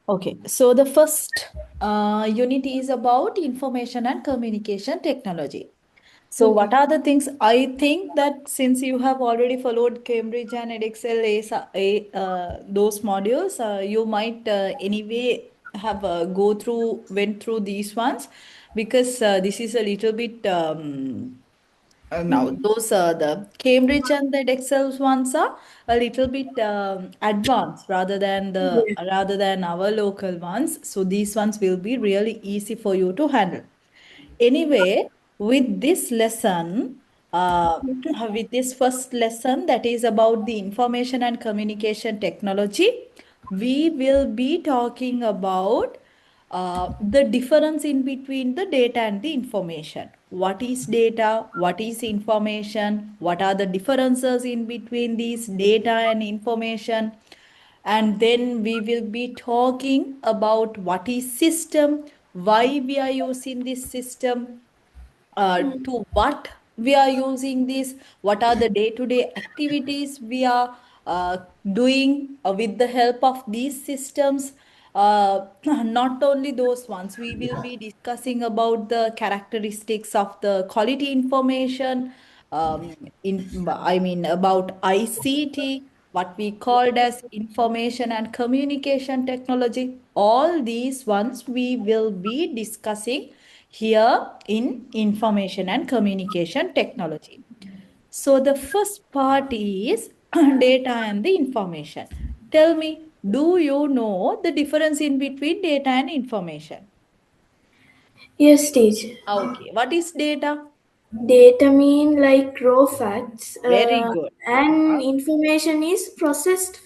Okay, so the first unit is about information and communication technology. So, Okay. what are the things? I think that since you have already followed Cambridge and Edexcel, those modules, you might anyway have went through these ones because this is a little bit now, Mm. those the Cambridge and the Excel ones are a little bit advanced Yes. rather than our local ones. So these ones will be really easy for you to handle. Anyway, with this lesson, uh, with this first lesson that is about the information and communication technology, we will be talking about the difference in between the data and the information. What is data? What is information? What are the differences in between these data and information? And then we will be talking about what is system, why we are using this system, Mm. to what we are using this, what are the day-to-day activities we are doing with the help of these systems. Not only those ones, we will be discussing about the characteristics of the quality information, I mean about ICT, what we called as information and communication technology. All these ones we will be discussing here in information and communication technology. So the first part is data and the information. Tell me, do you know the difference in between data and information? Yes, teacher. Okay, what is data? Data mean like raw facts, Very good. and information is processed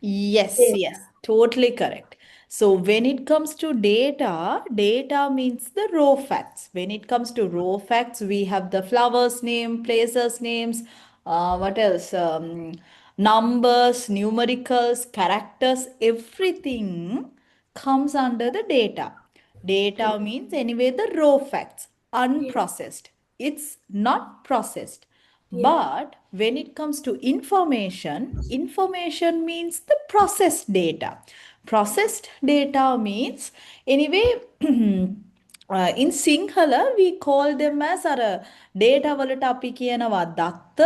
Yes, data. yes, totally correct. So when it comes to data, data means the raw facts. When it comes to raw facts, we have the flowers name, places names, what else? Numbers, numericals, characters, everything comes under the data. Data means anyway the raw facts, Yeah. unprocessed. It's not processed. Yeah. But when it comes to information, information means the processed data. Processed data means anyway in Sinhala we call them as our data වලට අපි කියනවා දත්ත,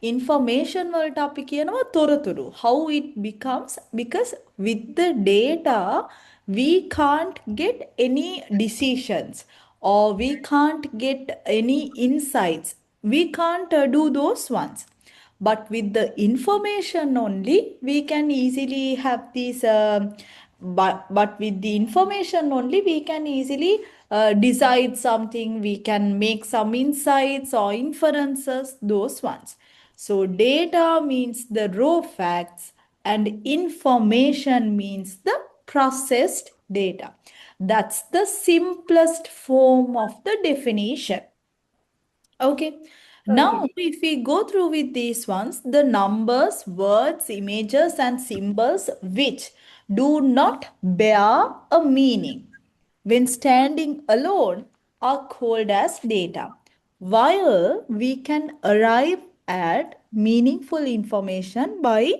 information වලට අපි කියනවා තොරතුරු. How it becomes, because with the data we can't get any decisions or we can't get any insights. We can't do those ones. But with the information only we can easily have these but with the information only we can easily decide something, we can make some insights or inferences, those ones. So data means the raw facts and information means the processed data. That's the simplest form of the definition. Okay. Now, Okay. if we go through with these ones, the numbers, words, images, and symbols which do not bear a meaning when standing alone are called as data. While we can arrive at meaningful information by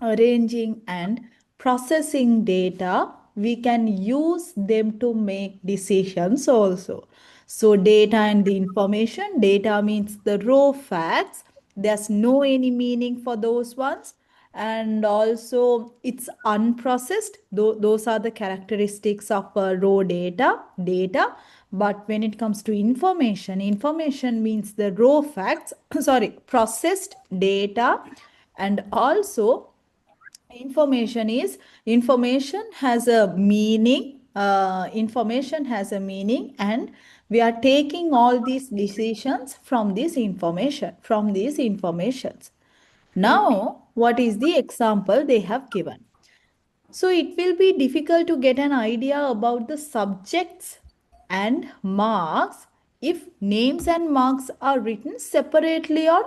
arranging and processing data, we can use them to make decisions also. So data and the information, data means the raw facts, there's no any meaning for those ones, and also it's unprocessed. Those are the characteristics of raw data. But when it comes to information, information means the raw facts sorry, processed data. And also information has a meaning, information has a meaning, and we are taking all these decisions from these informations. Okay. Now what is the example they have given? So it will be difficult to get an idea about the subjects and marks if names and marks are written separately on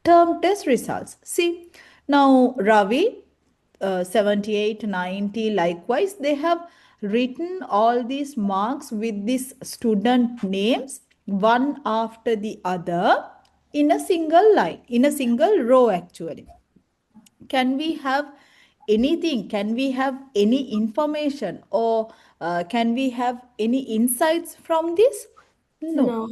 term test results. See, now Ravi, 78, 90, likewise, they have written all these marks with these student names one after the other in a single line, in a single row actually. Can we have anything? Can we have any information, or can we have any insights from this? No, No.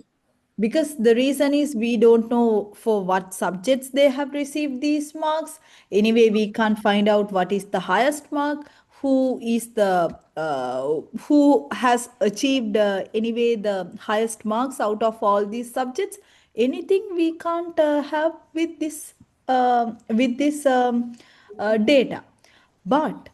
because the reason is we don't know for what subjects they have received these marks. Anyway, we can't find out what is the highest mark, who is the who has achieved anyway the highest marks out of all these subjects. Anything we can't have with this data. But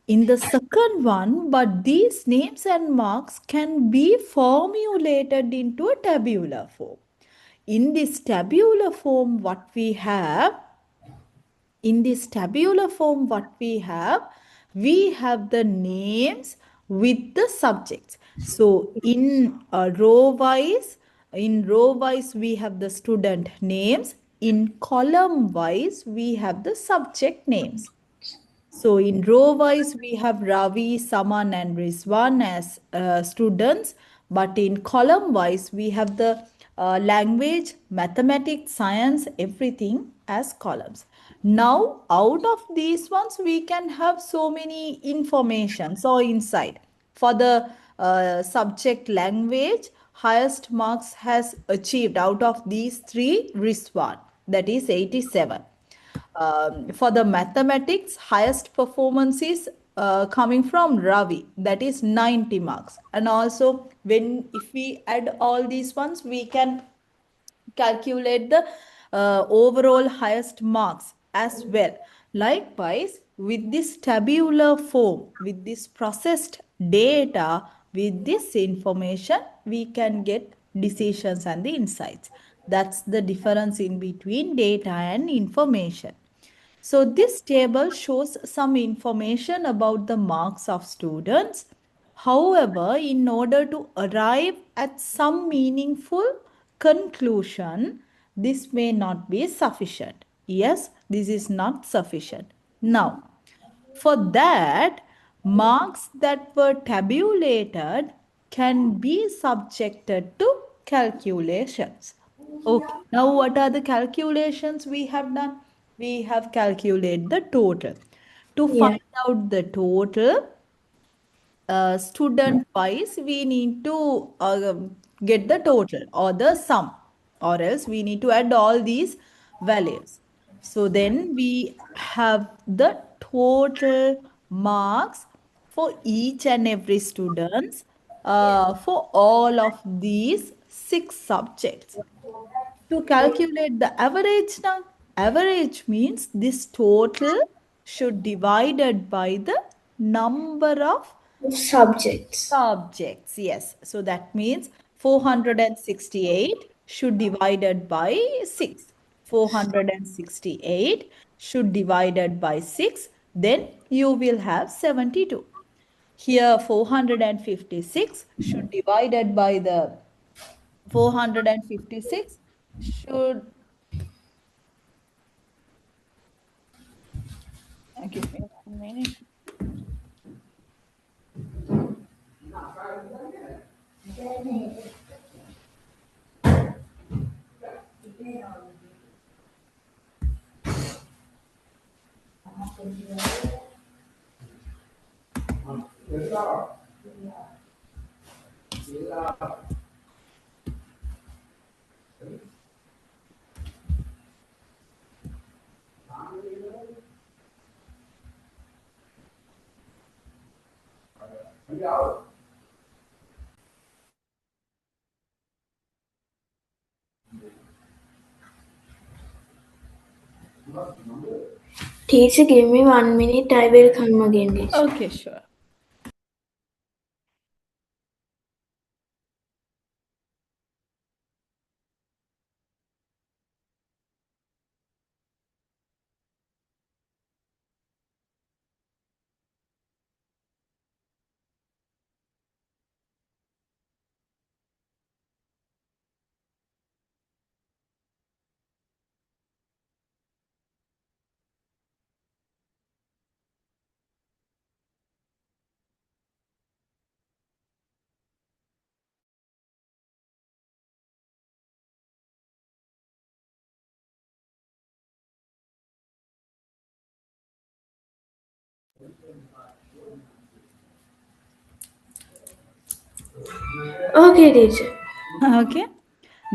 in the second one, but these names and marks can be formulated into a tabular form. In this tabular form, what we have, in this tabular form, what we have the names with the subjects. So in row wise, we have the student names. In column wise, we have the subject names. So in row wise, we have Ravi, Saman, and Rizwan as students. But in column wise, we have the language, mathematics, science, everything as columns. Now, out of these ones, we can have so many information, so insight. For the subject language, highest marks has achieved out of these three Rizwan, that is 87. For the mathematics, highest performance is coming from Ravi, that is 90 marks. And also, when if we add all these ones, we can calculate the overall highest marks as well. Likewise, with this tabular form, with this processed data, with this information, we can get decisions and the insights. That's the difference in between data and information. So this table shows some information about the marks of students. However, in order to arrive at some meaningful conclusion, this may not be sufficient. Yes, this is not sufficient. Now, for that, marks that were tabulated can be subjected to calculations. Okay, now what are the calculations we have done? We have calculated the total. To Yeah. find out the total, student wise, we need to get the total or the sum, or else we need to add all these values. So then we have the total marks for each and every students for all of these six subjects. To calculate the average now, average means this total should divided by the number of Subjects. subjects. Yes. So that means 468 should divided by 6. 468 should divided by 6. Then you will have 72. Here 456 should divided by the 456 should give me 1 minute. Teacher, give me 1 minute. I will come again, teacher. Okay, sure. Okay, teacher. Okay.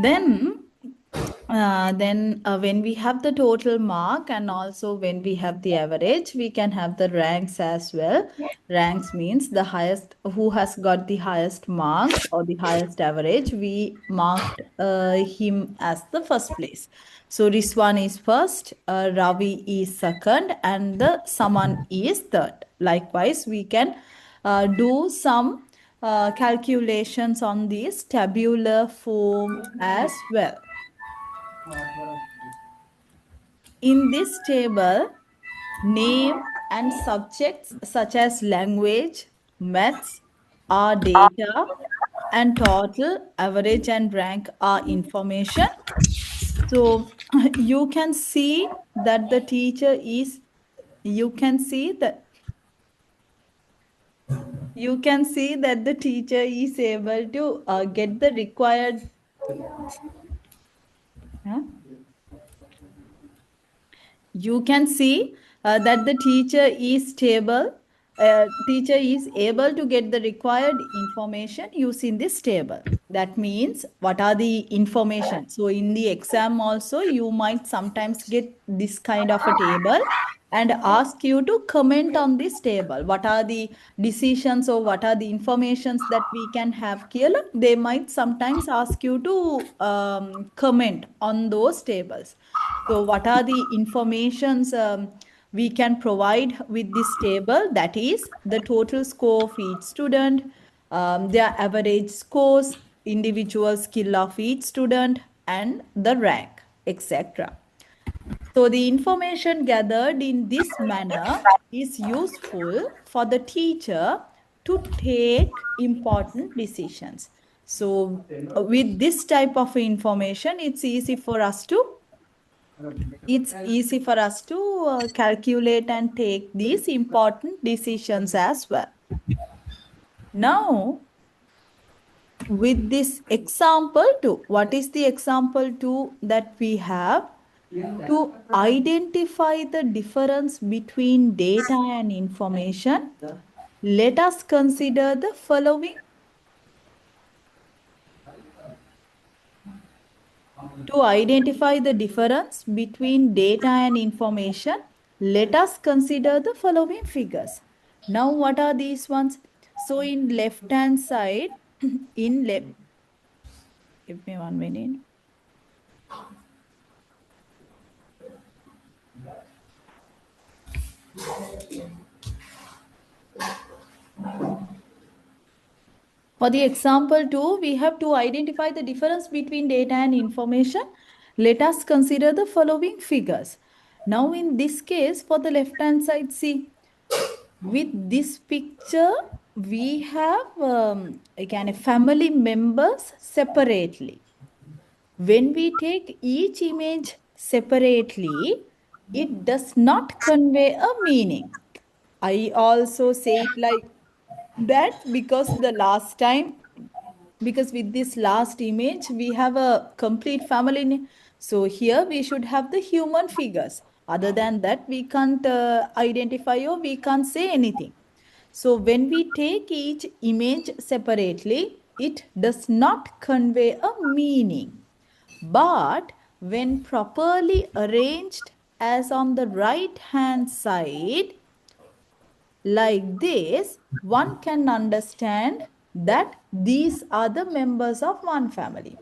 Then when we have the total mark and also when we have the average, we can have the ranks as well. Ranks means the highest, who has got the highest marks or the highest average, we marked him as the first place. So Riswan is first, Ravi is second, and the Saman is third. Likewise, we can do some calculations on this tabular form as well. In this table, name and subjects such as language, maths are data, and total, average, and rank are information. So you can see that the teacher is, you can see that you can see that the teacher is able to get the required. Huh? You can see that the teacher is able to get the required information using this table. That means what are the information? So in the exam also, you might sometimes get this kind of a table and ask you to comment on this table. What are the decisions or what are the informations that we can have here? They might sometimes ask you to comment on those tables. So what are the informations we can provide with this table? That is the total score of each student, their average scores, individual skill of each student, and the rank, etc. So the information gathered in this manner is useful for the teacher to take important decisions. So with this type of information, it's easy for us to calculate and take these important decisions as well. Now, with this example 2, what is the example 2 that we have? To identify the difference between data and information, let us consider the following. To identify the difference between data and information, let us consider the following figures. Now, what are these ones? So, in left hand side, give me 1 minute. For the example 2, we have to identify the difference between data and information. Let us consider the following figures. Now, in this case, for the left hand side, see, with this picture, we have again family members separately. When we take each image separately, it does not convey a meaning. I also say it like that because with this last image, we have a complete family. So here we should have the human figures. Other than that, we can't identify or we can't say anything. So when we take each image separately, it does not convey a meaning. But when properly arranged as on the right hand side, like this, one can understand that these are the members of one family.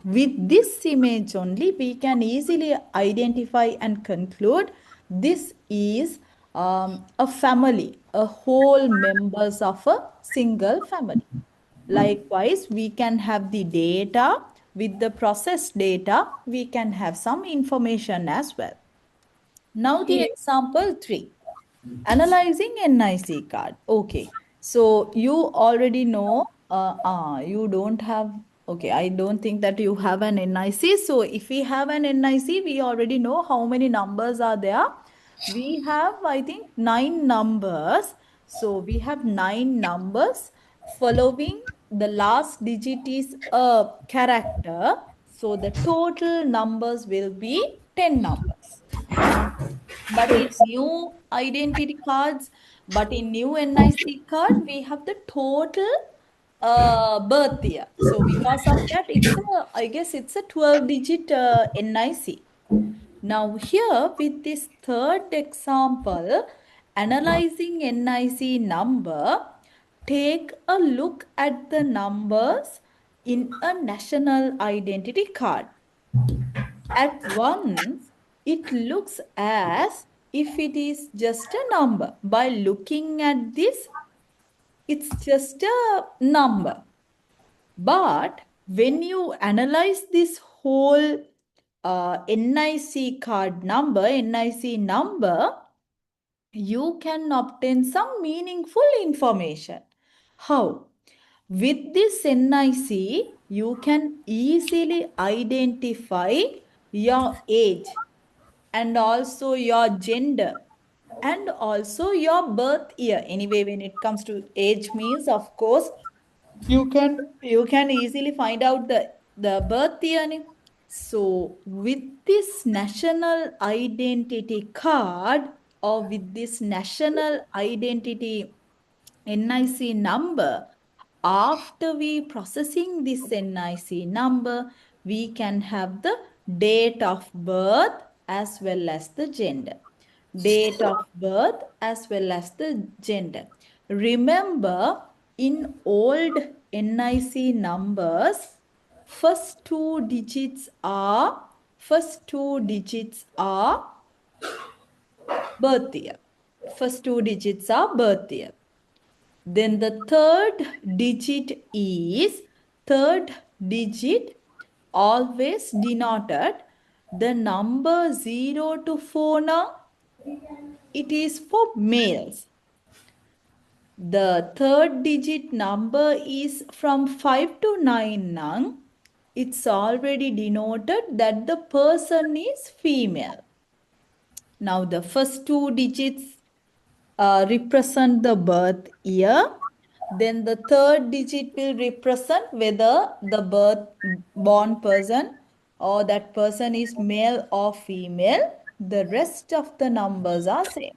With this image only, we can easily identify and conclude this is a family, a whole members of a single family. Likewise, we can have the data. With the processed data, we can have some information as well. Now the example 3. Analyzing NIC card. Okay. So you already know, you don't have, okay, I don't think that you have an NIC. So if we have an NIC, we already know how many numbers are there. We have, I think, 9 numbers. So we have 9 numbers. Following the last digit is a character. So the total numbers will be 10 numbers. But in new identity cards, but in new NIC card, we have the total birth year. So because of that, I guess it's a 12-digit NIC. Now here with this third example, analyzing NIC number, take a look at the numbers in a national identity card. At once, it looks as if it is just a number. By looking at this, it's just a number. But when you analyze this whole NIC card number, NIC number, you can obtain some meaningful information. How? With this NIC, you can easily identify your age and also your gender and also your birth year. Anyway, when it comes to age means, of course, you can easily find out the birth year. So with this national identity card or with this national identity NIC number, after we processing this NIC number, we can have the date of birth as well as the gender. Date of birth as well as the gender. Remember, in old NIC numbers, first two digits are birth year. First two digits are birth year. Then the third digit always denoted the number 0 to 4 now. It is for males. The third digit number is from 5 to 9 now. It's already denoted that the person is female. Now the first two digits represent the birth year. Then the third digit will represent whether the born person or that person is male or female. The rest of the numbers are same.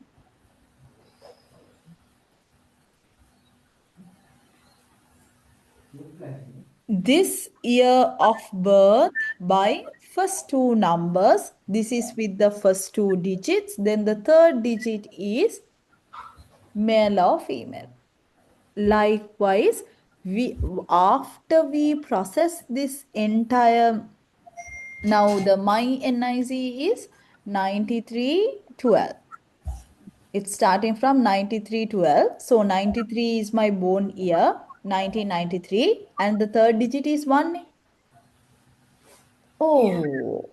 This year of birth by first two numbers. This is with the first two digits. Then the third digit is male or female. Likewise, after we process this entire, now the my NIC is 9312. It's starting from 9312. So 93 is my born year, 1993, and the third digit is 1. Oh,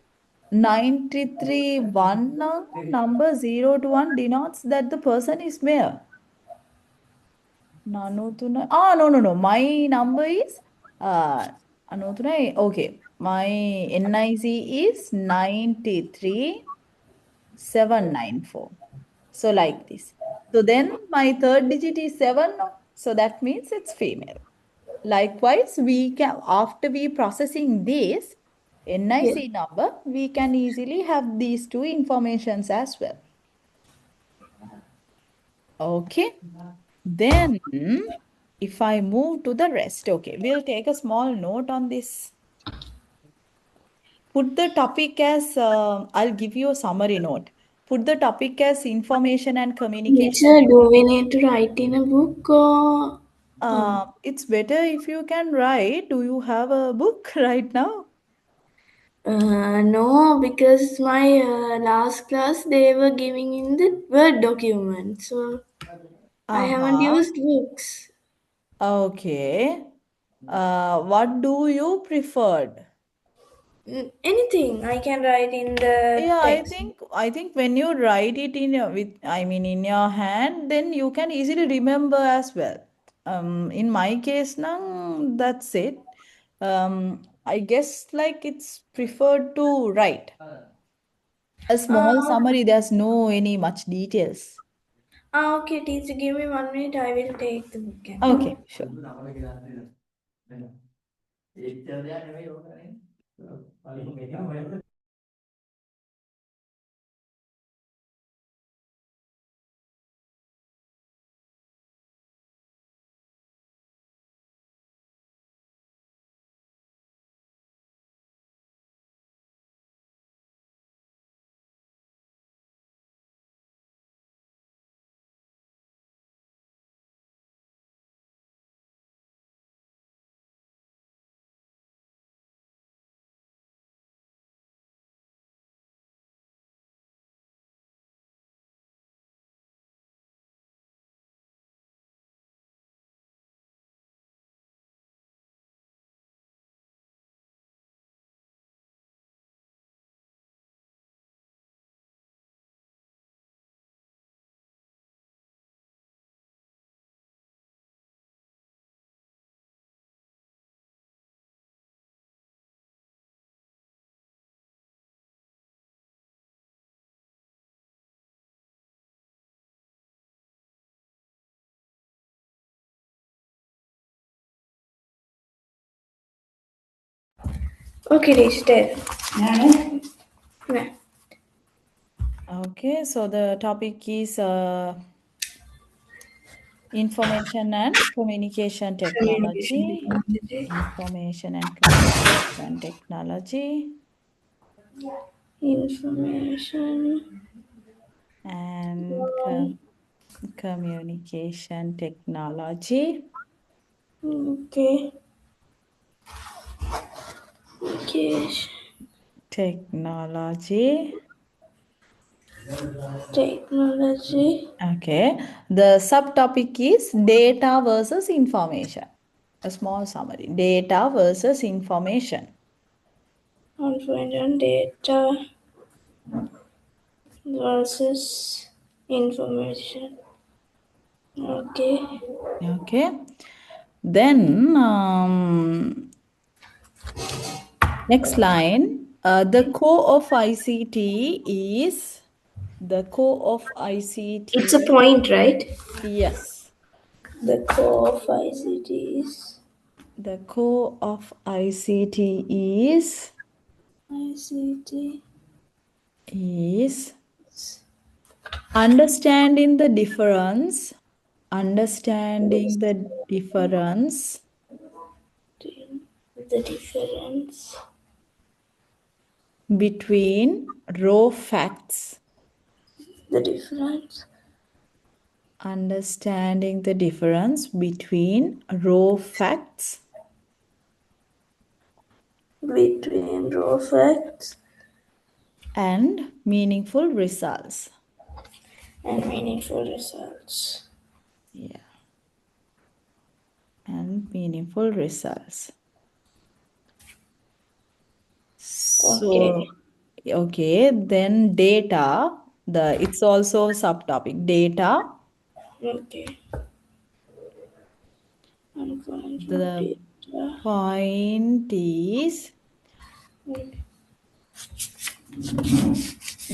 93 1 number 0 to 1 denotes that the person is male. Nanutuna. No. My number is Anutuna. Okay. My NIC is 93794. So like this. So then my third digit is 7. No? So that means it's female. Likewise, we can, after we processing this NIC Yes. number, we can easily have these two informations as well. Okay. Then if I move to the rest, okay, we'll take a small note on this. Put the topic as, I'll give you a summary note. Put the topic as information and communication. Teacher, do we need to write in a book or? It's better if you can write. Do you have a book right now? No, because my last class they were giving in the Word document, so I haven't Uh-huh. used books. Okay. What do you preferred? Anything I can write in the Yeah, I text. think I think when you write it in your in your hand, then you can easily remember as well. In my case now, that's it. I guess like it's preferred to write a small Uh, summary. There's no any much details. okay, teacher, give me 1 minute. I will take the book. Okay, sure. Okay, teacher. Yeah. Okay, so the topic is information and communication technology. Information and communication technology Information. and communication technology. Okay. Okay. Technology. Technology. Okay, the subtopic is data versus information. A small summary, data versus information. Information data versus information. Okay. Okay, then next line, the core of ICT is the core of It's a ICT. point, right? Yes, The core of ICT is the core of ICT ICT. is understanding the difference, understanding the difference The difference. between raw facts, The difference understanding the difference between raw facts between raw facts and meaningful results. and meaningful results. Yeah, and meaningful results. Okay. So, okay, then data, it's also subtopic data. Okay. I'm going to The data. point is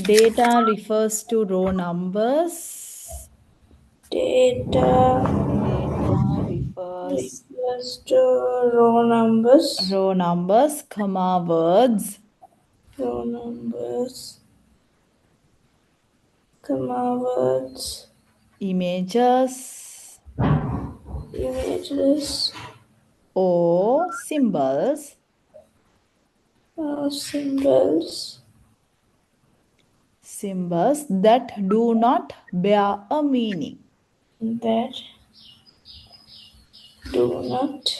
data refers to raw numbers. Data Data refers refers to raw numbers, comma words, raw numbers, comma words, images, images, or symbols, symbols symbols that do not bear a meaning. that do not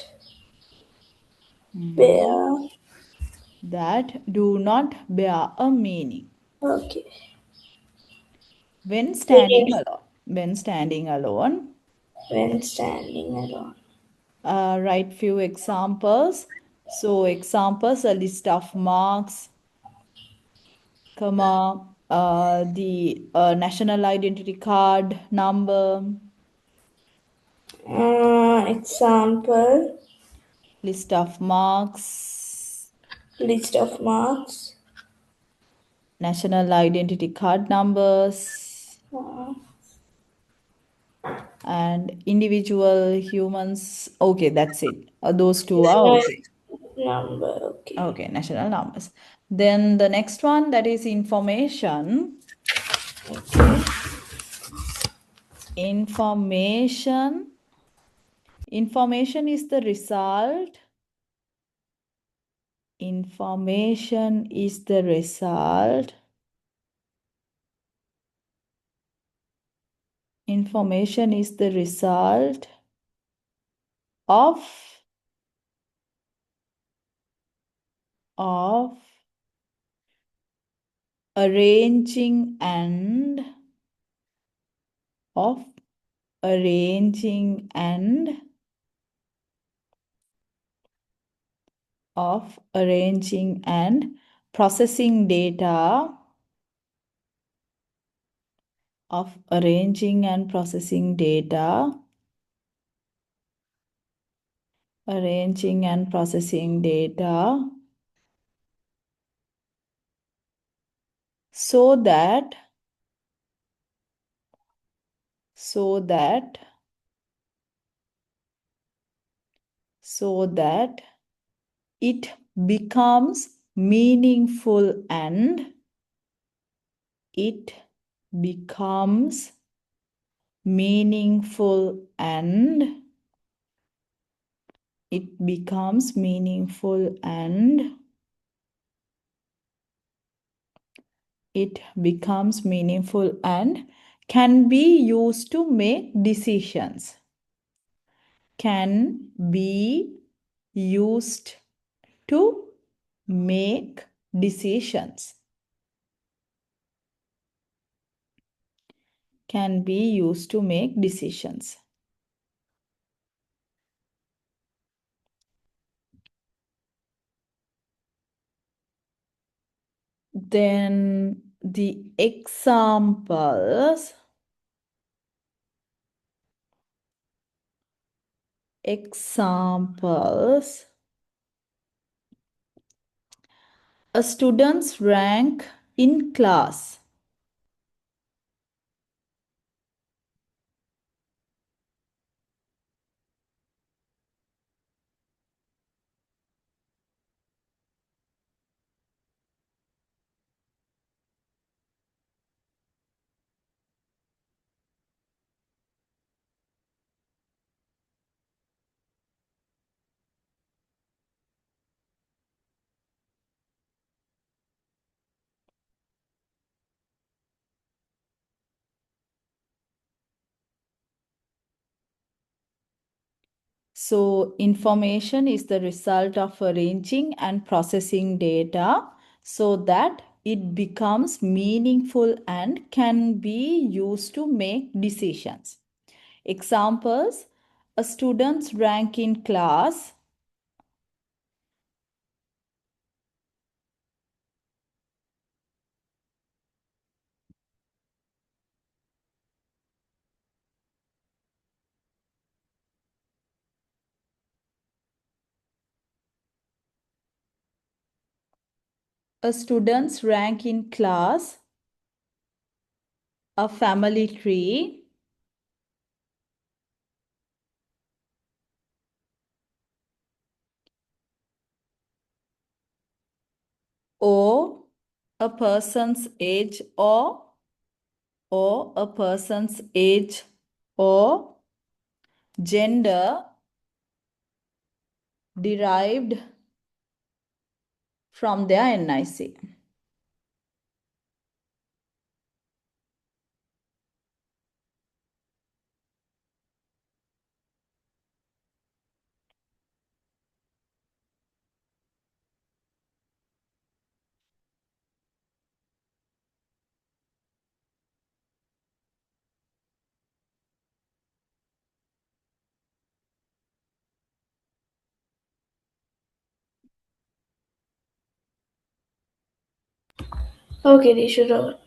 Mhm. bear. That do not bear a meaning. Okay. When standing Meaning alone. When standing alone, when standing alone. write few examples. So examples, a list of marks, comma, the national identity card number, Example list of marks, list of marks. national identity card numbers, Uh, and individual humans. Okay, that's it. Those two are okay. number. Okay. Okay, national numbers. Then the next one, that is information. Information. Information is the result. Information is the result. Information is the result of of arranging and of arranging and of arranging and processing data, of arranging and processing data, arranging and processing data so that so that so that it becomes meaningful and it becomes meaningful and it becomes meaningful and it becomes meaningful and can be used to make decisions. Can be used to make decisions. Can be used to make decisions. Then the examples. Examples. A student's rank in class. So information is the result of arranging and processing data so that it becomes meaningful and can be used to make decisions. Examples: a student's rank in class, a student's rank in class, a family tree, or a person's age or a person's age or gender derived from their NIC. Okay, Disha.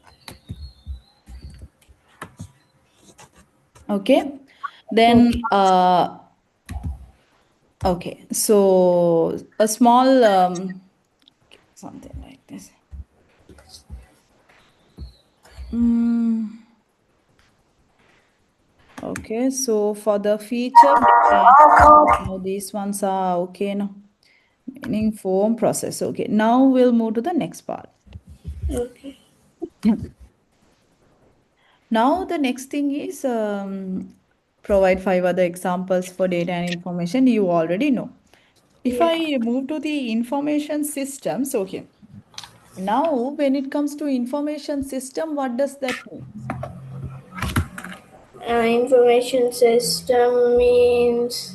Okay. Then, okay. So a small something like this. Okay. So for the feature data, now these ones are okay now. Meaning form process. Okay. Now we'll move to the next part. Okay. Now the next thing is provide 5 other examples for data and information you already know. If Yeah. I move to the information systems, okay. Now when it comes to information system, what does that mean? Information system means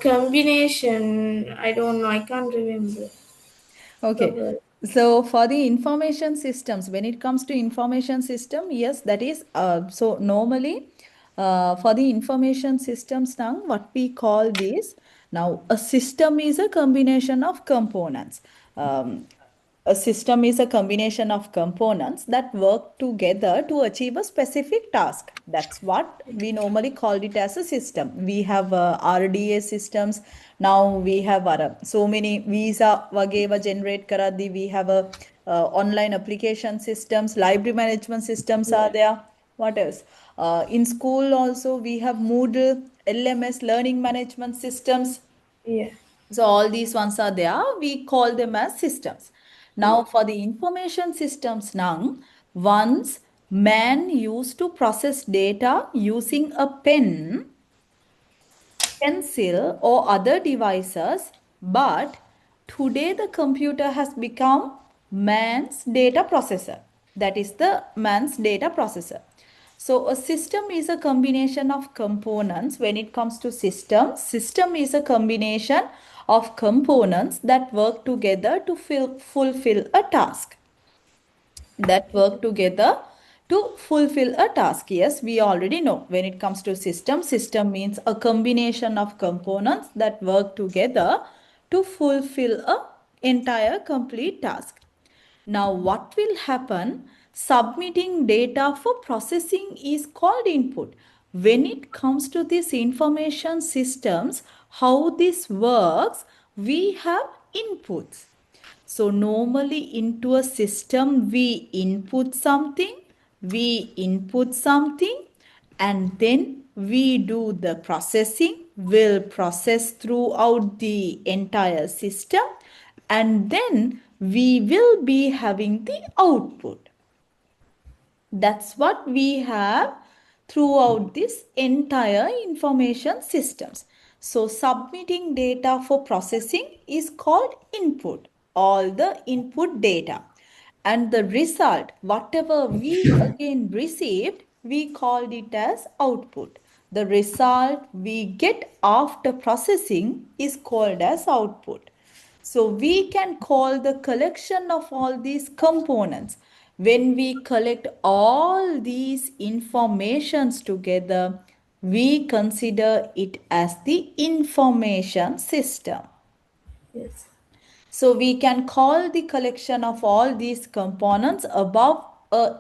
combination. I don't know. I can't remember the Okay. word. So for the information systems, when it comes to information system, yes, that is so normally for the information systems now, what we call this now a system is a combination of components. A system is a combination of components that work together to achieve a specific task. That's what we normally call it as a system. We have RDA systems. Now we have so many visa wageva generate karadi. We have a online application systems, library management systems are Yeah. there. What else? In school also we have Moodle, LMS, learning management systems. Yeah. So all these ones are there. We call them as systems. Now for the information systems now, once man used to process data using a pen, pencil or other devices, but today the computer has become man's data processor. That is the man's data processor. So a system is a combination of components. When it comes to system is a combination of components that work together to fulfill a task, that work together to fulfill a task. Yes, we already know when it comes to system means a combination of components that work together to fulfill a entire complete task. Now, what will happen? Submitting data for processing is called input. When it comes to these information systems, how this works, we have inputs. So normally into a system, we input something, and then we do the processing, will process throughout the entire system, and then we will be having the output. That's what we have throughout this entire information systems. So submitting data for processing is called input, all the input data. And the result, whatever we again received, we called it as output. The result we get after processing is called as output. So we can call the collection of all these components. When we collect all these informations together, we consider it as the information system. Yes. So we can call the collection of all these components above a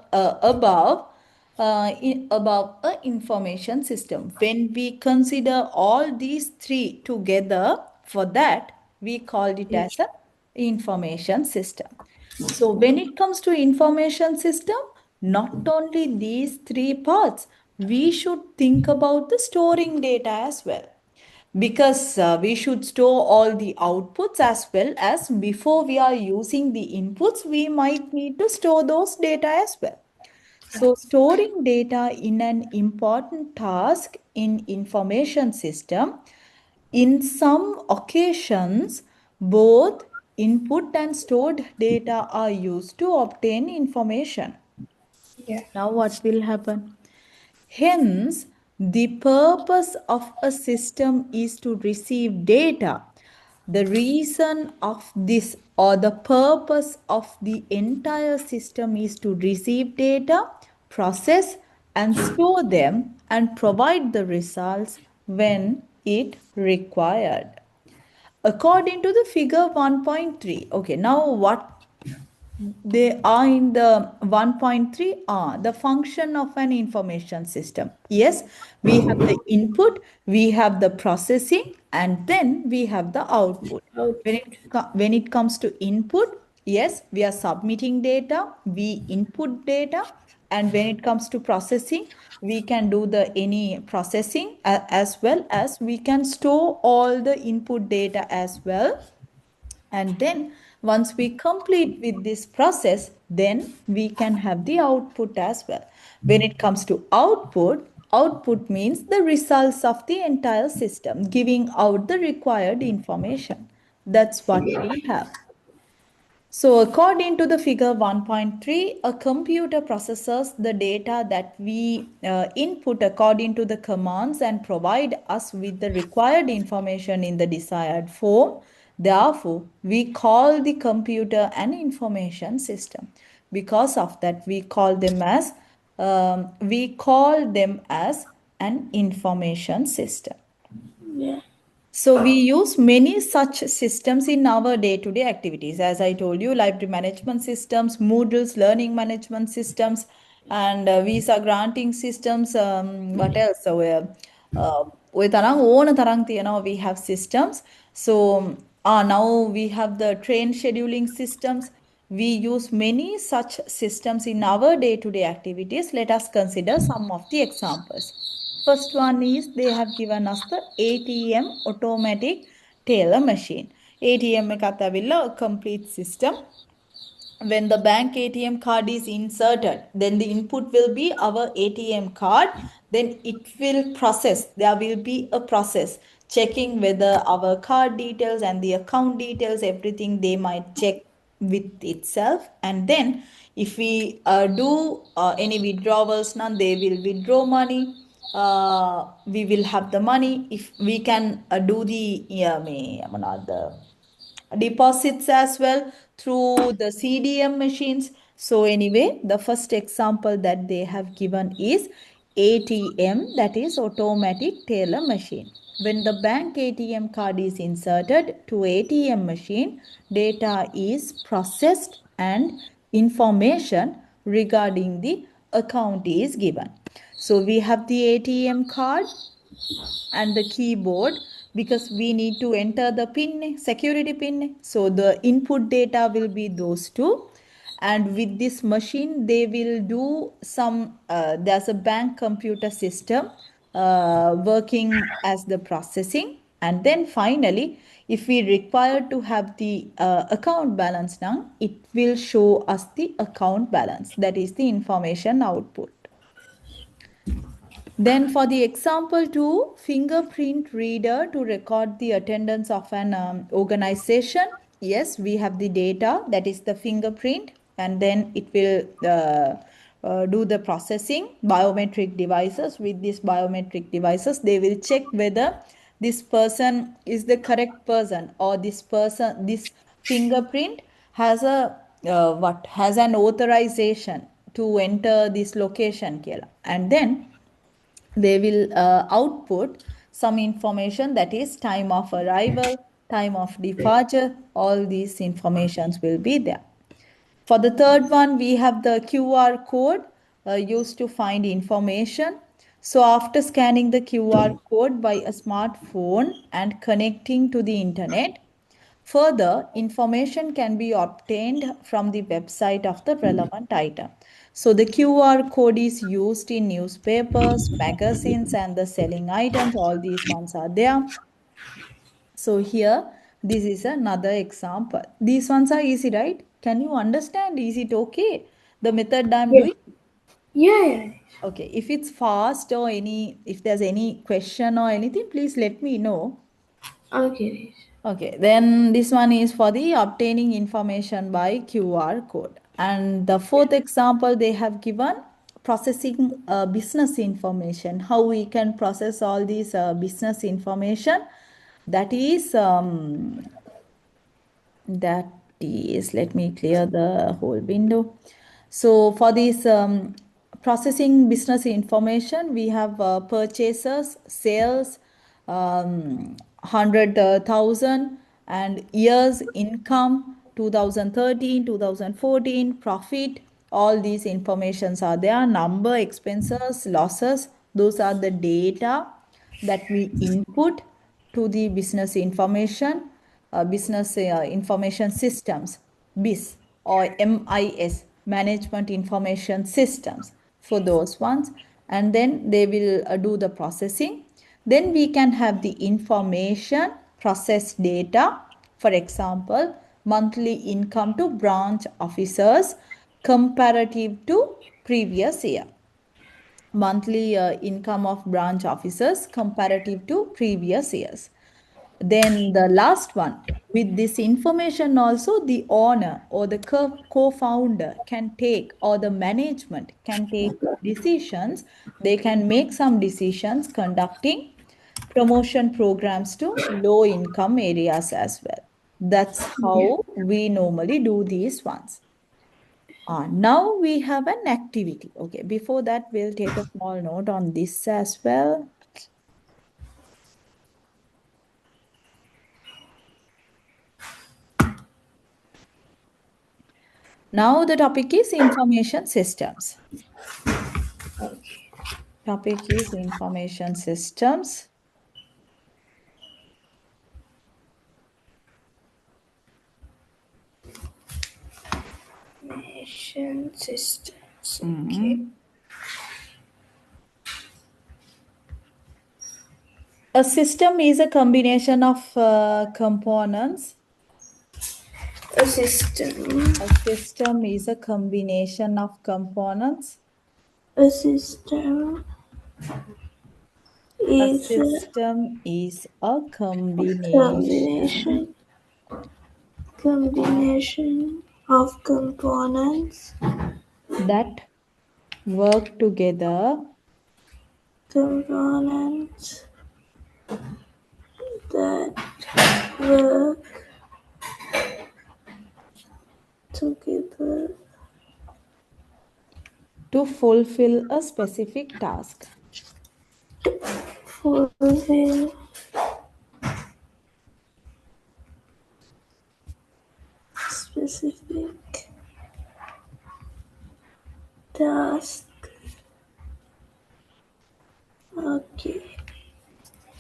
information system. When we consider all these three together, for that we called it as a information system. So when it comes to information system, not only these three parts, we should think about the storing data as well, because we should store all the outputs as well as before we are using the inputs, we might need to store those data as well. So storing data in an important task in information system. In some occasions, both input and stored data are used to obtain information. Yeah. Now what will happen? Hence, the purpose of a system is to receive data. The reason of this, or the purpose of the entire system, is to receive data, process and store them, and provide the results when it required. According to the figure 1.3, okay, now what they are in the 1.3 are the function of an information system. Yes, we have the input, we have the processing, and then we have the output. When it comes to input, yes, we are submitting data, we input data, and when it comes to processing, we can do the any processing as well as we can store all the input data as well. And then once we complete with this process, then we can have the output as well. When it comes to output, output means the results of the entire system, giving out the required information. That's what we have. So according to the figure 1.3, a computer processes the data that we input according to the commands and provide us with the required information in the desired form. Therefore, we call the computer an information system. Because of that, we call them as an information system. Yeah. So we use many such systems in our day-to-day activities. As I told you, library management systems, Moodles, learning management systems, and visa granting systems. What else? So with we have systems. So now we have the train scheduling systems. We use many such systems in our day-to-day activities. Let us consider some of the examples. First one is they have given us the ATM, automatic teller machine. ATM එකත් ඇවිල්ලා a complete system. When the bank ATM card is inserted, then the input will be our ATM card. Then it will process. There will be a process checking whether our card details and the account details, everything they might check with itself. And then if we do any withdrawals, now they will withdraw money. We will have the money. If we can do the deposits as well through the CDM machines. So anyway, the first example that they have given is ATM, that is automatic teller machine. When the bank ATM card is inserted to ATM machine, data is processed and information regarding the account is given. So we have the ATM card and the keyboard because we need to enter the PIN, security PIN. So the input data will be those two. And with this machine, they will do some, there's a bank computer system working as the processing. And then finally, if we require to have the account balance now, it will show us the account balance. That is the information output. Then for the example 2, fingerprint reader to record the attendance of an organization. Yes, we have the data, that is the fingerprint, and then it will do the processing. Biometric devices, with these biometric devices, they will check whether this person is the correct person, or this fingerprint has a has an authorization to enter this location. And then they will output some information, that is time of arrival, time of departure, all these informations will be there. For the third one, we have the QR code used to find information. So after scanning the QR code by a smartphone and connecting to the internet, further information can be obtained from the website of the relevant item. So the QR code is used in newspapers, magazines, and the selling items. All these ones are there. So here, this is another example. These ones are easy, right? Can you understand? Is it okay? The method I'm Yeah. doing? Yeah. Okay. If it's fast or if there's any question or anything, please let me know. Okay. Okay, then this one is for the obtaining information by QR code. And the fourth example they have given, processing business information, how we can process all these business information. That is, let me clear the whole window. So for this processing business information, we have purchases, sales, 100,000, and years income, 2013, 2014, profit, all these informations are there, number, expenses, losses, those are the data that we input to the business information, business information systems, BIS or MIS, management information systems, for those ones. And then they will do the processing. Then we can have the information process data. For example, monthly income to branch officers comparative to previous year. Monthly income of branch officers comparative to previous years. Then the last one, with this information also the owner or the co-founder can take, or the management can take decisions. They can make some decisions conducting promotion programs to low income areas as well. That's Yeah. how we normally do these ones. Now we have an activity. Okay, before that, we'll take a small note on this as well. Now the topic is information systems. Okay. Topic is information systems. Information systems. Okay. A system is a combination of components. A system. A system is a combination of components. A system A is system is a a combination combination of components that work together components that work together to fulfill a specific task. fulfill specific task. Okay.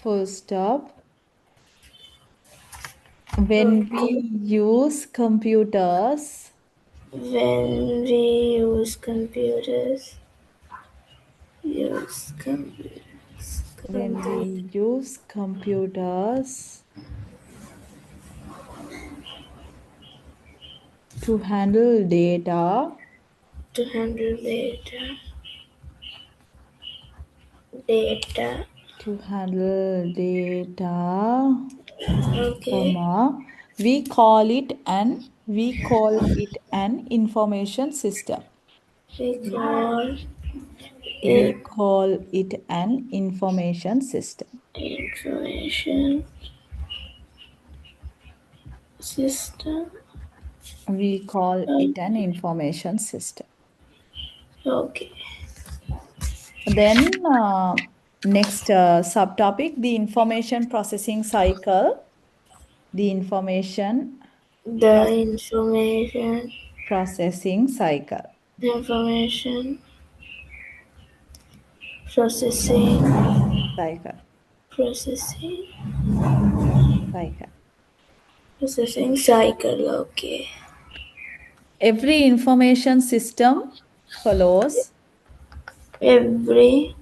Full stop. When we use computers, When we use computers, use computers, when we use computers to handle data, to handle data. to handle data, Okay. comma, we call it an information system. We call We it call it an information system. information system. We call it an information system. Okay. Then next subtopic, the information processing cycle. The information The processing cycle. information processing Cycle. processing Cycle. processing cycle. Okay. Every information system follows Every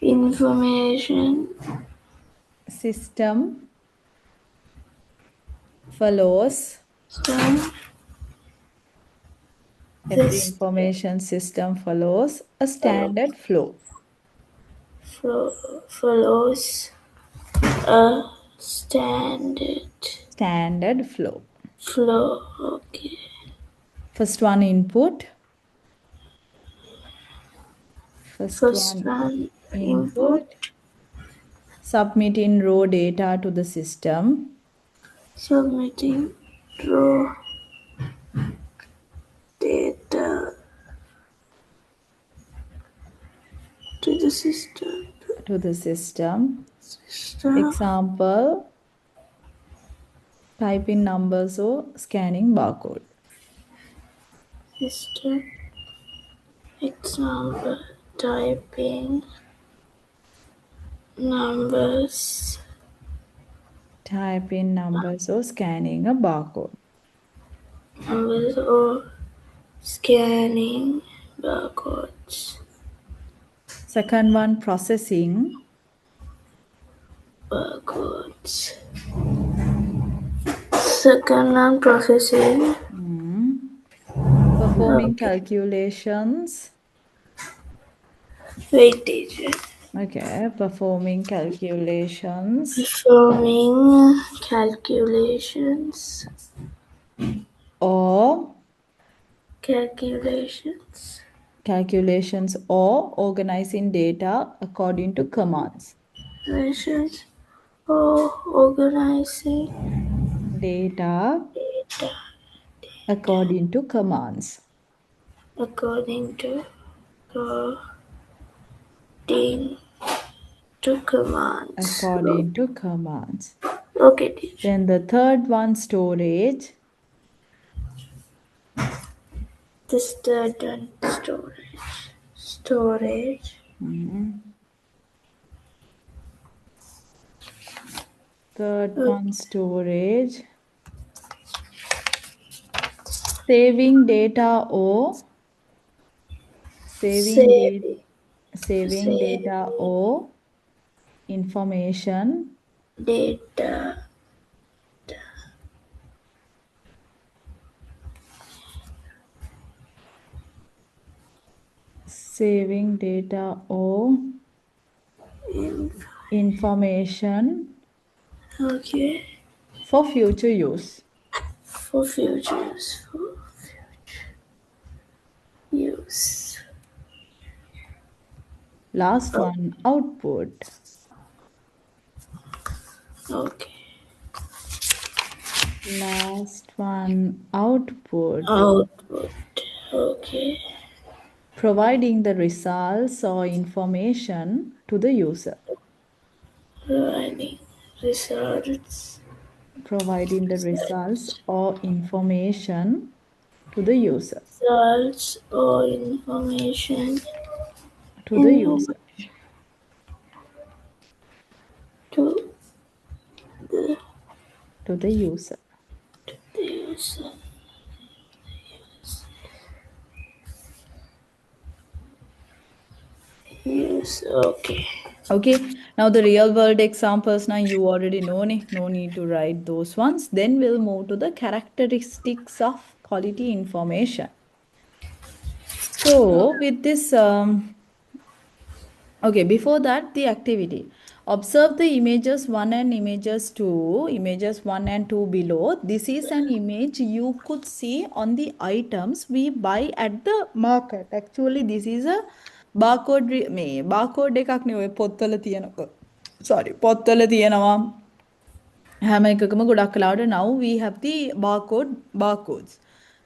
information system follows system every information system follows a standard flow. follows a Standard flow. flow. Okay. First one input. First one input. Submitting raw data to the system. Submitting raw data to the system. Example, type in numbers or scanning barcode. System. Example, typing numbers. Type in numbers or scanning a barcode. Numbers or scanning barcodes. Second one, processing. Barcodes. Second one, processing. Performing calculations. Wait, teacher. Okay, performing calculations. Performing calculations. Or calculations or organizing data according to commands. Or organizing Data according to commands. According to commands. According to commands. Okay, teacher. Then the third one, storage. This third one, storage. Third one, storage. Saving data or saving data or information, data, saving data or information okay, for future use. for future use, for use, Last one, output. okay, Last one, output. output, okay, Providing the results or information to the user. providing results, Providing the results or information to the user. results or information, To the information user. to the To the user. user. Yes, okay. Okay, now the real world examples now you already know, no need to write those ones. Then we'll move to the characteristics of quality information. So with this, okay, before that, the activity. Observe the images 1 and images 1 and 2 below. This is an image you could see on the items we buy at the market. Actually, this is a barcode මේ barcode එකක් නේ ඔය පොත්වල තියෙන sorry පොත්වල තියෙනවා හැම එකකම ගොඩක් කලාවට now we have the barcodes.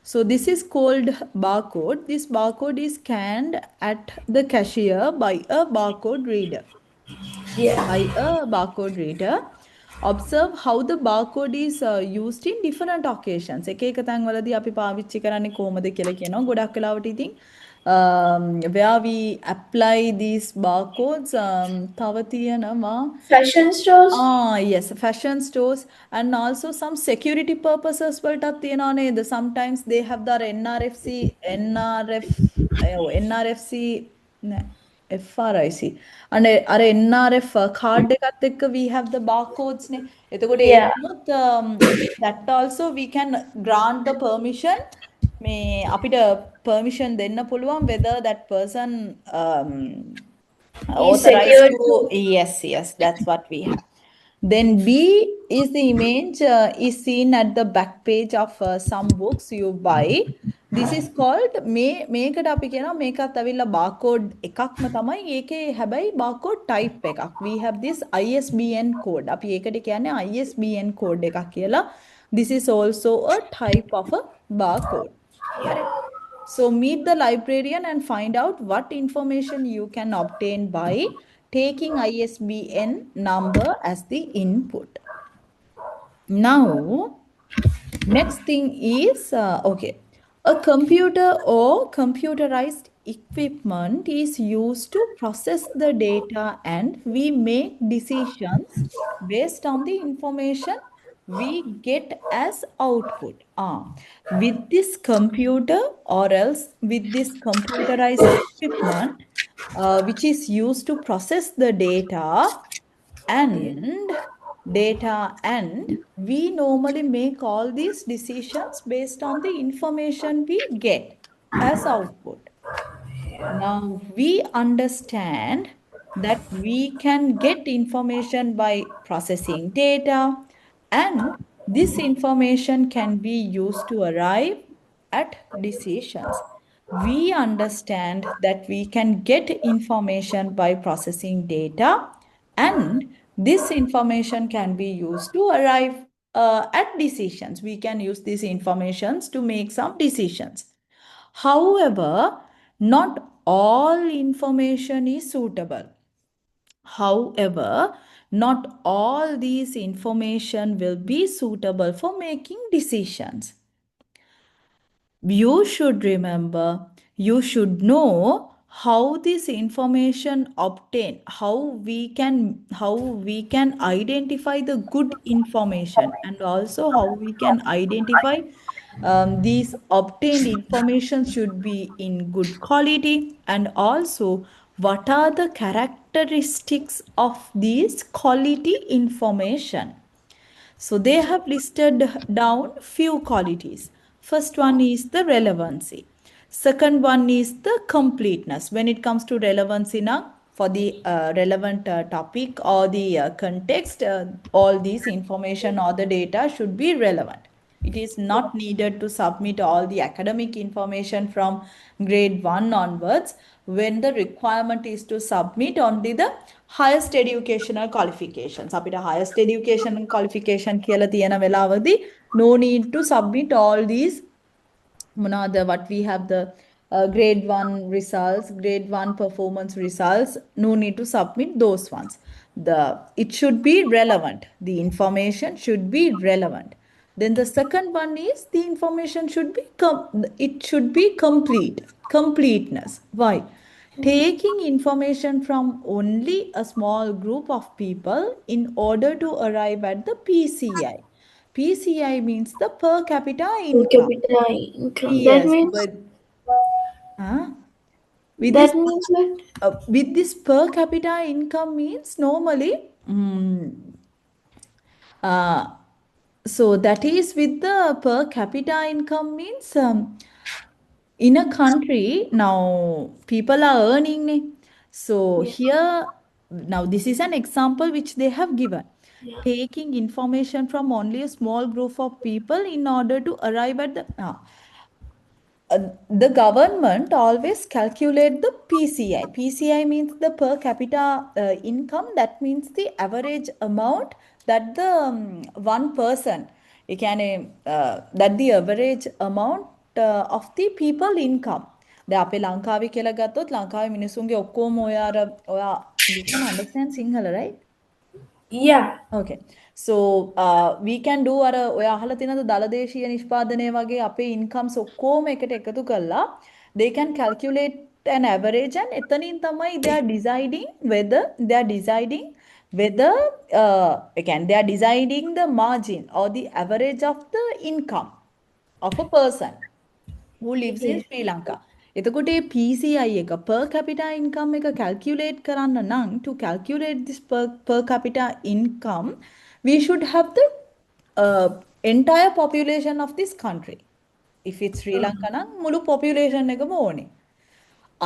So this is called barcode. This barcode is scanned at the cashier by a barcode reader. Yeah. By a barcode reader. Observe how the barcode is used in different occasions. එක එක තැන්වලදී අපි පාවිච්චි කරන්නේ කොහොමද කියලා කියනවා. ගොඩක් වෙලාවට ඉතින් where we apply these barcodes තව තියෙනවා Fashion stores? yes, fashion stores and also some security purposes වලටත් තියනවා නේද? Sometimes they have the NRFC නෑ FRIC and අර NRF card එකත් එක්ක we have the barcodes නේ. එතකොට Yeah. ඒකත් that also we can grant the permission මේ අපිට permission දෙන්න පුළුවන් whether that person He's authorized secured to yes, that's what we have. Then B is the image is seen at the back page of some books you buy. This is called මේකට අපි කියනවා මේකත් ඇවිල්ලා barcode එකක්ම තමයි ඒකේ හැබැයි barcode type එකක්. We have this ISBN code. අපි ඒකට කියන්නේ ISBN code එකක් කියලා. This is also a type of a barcode. So meet the librarian and find out what information you can obtain by taking ISBN number as the input. Now, next thing is, okay, a computer or computerized equipment is used to process the data and we make decisions based on the information we get as output. With this computer or else with this computerized equipment, which is used to process the data and we normally make all these decisions based on the information we get as output. Now we understand that we can get information by processing data and this information can be used to arrive at decisions. We understand that we can get information by processing data and this information can be used to arrive at decisions. We can use these informations to make some decisions. However, not all information is suitable. However, not all these information will be suitable for making decisions. You should remember, you should know how this information obtained, how we can identify the good information and also how we can identify these obtained information should be in good quality and also what are the characteristics of these quality information. So they have listed down few qualities. First one is the relevancy. Second one is the completeness. When it comes to relevancy now, for the relevant topic or the context, all these information or the data should be relevant. It is not needed to submit all the academic information from grade 1 onwards when the requirement is to submit only the highest educational qualifications. අපිට highest educational qualification කියලා තියෙන වෙලාවදී no need to submit all these what we have the grade 1 results, grade 1 performance results, no need to submit those ones. It should be relevant. The information should be relevant. Then the second one is the information should be it should be complete. Completeness. Why? Taking information from only a small group of people in order to arrive at the PCI. PCI means the per capita Per income. capita income. That Yes, means but with that this means what? with this per capita income means normally so that is with the per capita income means in a country now people are earning so here now this is an example which they have given taking information from only a small group of people in order to arrive at the government always calculate the PCI. PCI means the per capita income. That means the average amount that the one person, that the average amount of the people income. දැන් අපේ ලංකාවේ කියලා ගත්තොත් ලංකාවේ මිනිසුන්ගේ ඔක්කොම ඔයා you can understand Sinhala, right? Yeah. Okay. So we can do අර ඔය අහලා තියෙනද දලදේශීය නිෂ්පාදනය වගේ අපේ incomes ඔක්කොම එකට එකතු කරලා they can calculate an average and එතනින් තමයි they are deciding whether again they are deciding the margin or the average of the income of a person who lives in Sri Lanka. එතකොට මේ PCI එක per capita income එක calculate කරන්න නම් to calculate this per capita income we should have the entire population of this country. If it's Sri Lanka නම් මුළු population එකම ඕනේ.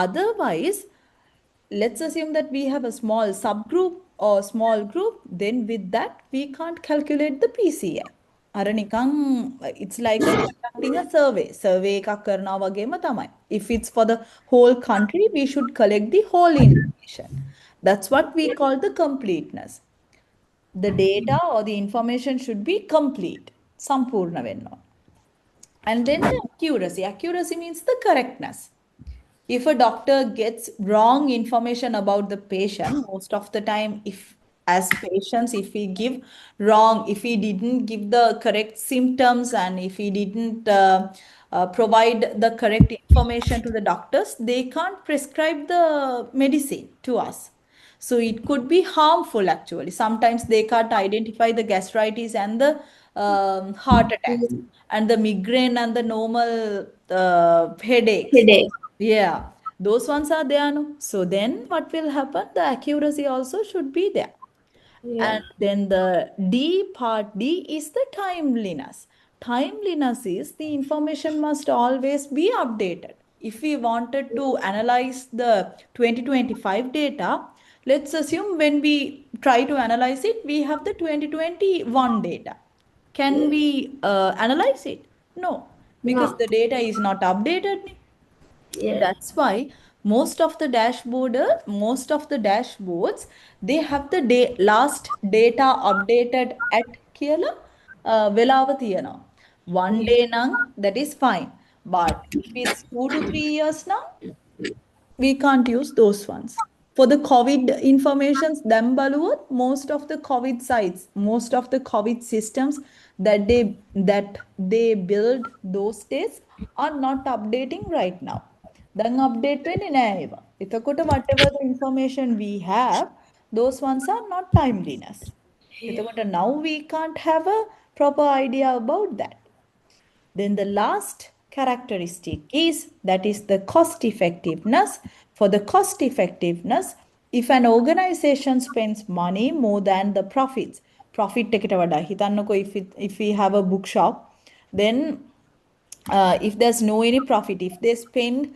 Otherwise let's assume that we have a small subgroup or small group, then with that we can't calculate the PCI. It's like conducting a survey එකක් කරනවා වගේම තමයි. If it's for the whole country we should collect the whole information. That's what we call the completeness. The data or the information should be complete. සම්පූර්ණ වෙන්න ඕන. And then the accuracy means the correctness. If a doctor gets wrong information about the patient, most of the time, as patients, if we give wrong, if we didn't give the correct symptoms and if we didn't provide the correct information to the doctors, they can't prescribe the medicine to us. So it could be harmful actually. Sometimes they can't identify the gastritis and the heart attacks and the migraine and the normal headaches. Headache. Yeah, those ones are there. No? So then what will happen? The accuracy also should be there. And then the part D is the timeliness. Timeliness is the information must always be updated. If we wanted to analyze the 2025 data, let's assume when we try to analyze it, we have the 2021 data. Can we analyze it? No, because the data is not updated. That's why most of the dashboards they have the last data updated at කියලා වෙලාව තියෙනවා. One day නම් that is fine, but if it's 2 to 3 years now we can't use those ones. For the COVID informations දැන් බලුවොත් most of the COVID sites, most of the COVID systems that they build those days are not updating right now. Then update වෙන්නේ නෑ ඒවා. එතකොට whatever the information we have, those ones are not timeliness. එතකොට now we can't have a proper idea about that. Then the last characteristic is the cost effectiveness. For the cost effectiveness, if an organization spends money more than the profits, profit එකට වඩා හිතන්නකෝ if we have a bookshop, then if there's no any profit, if they spend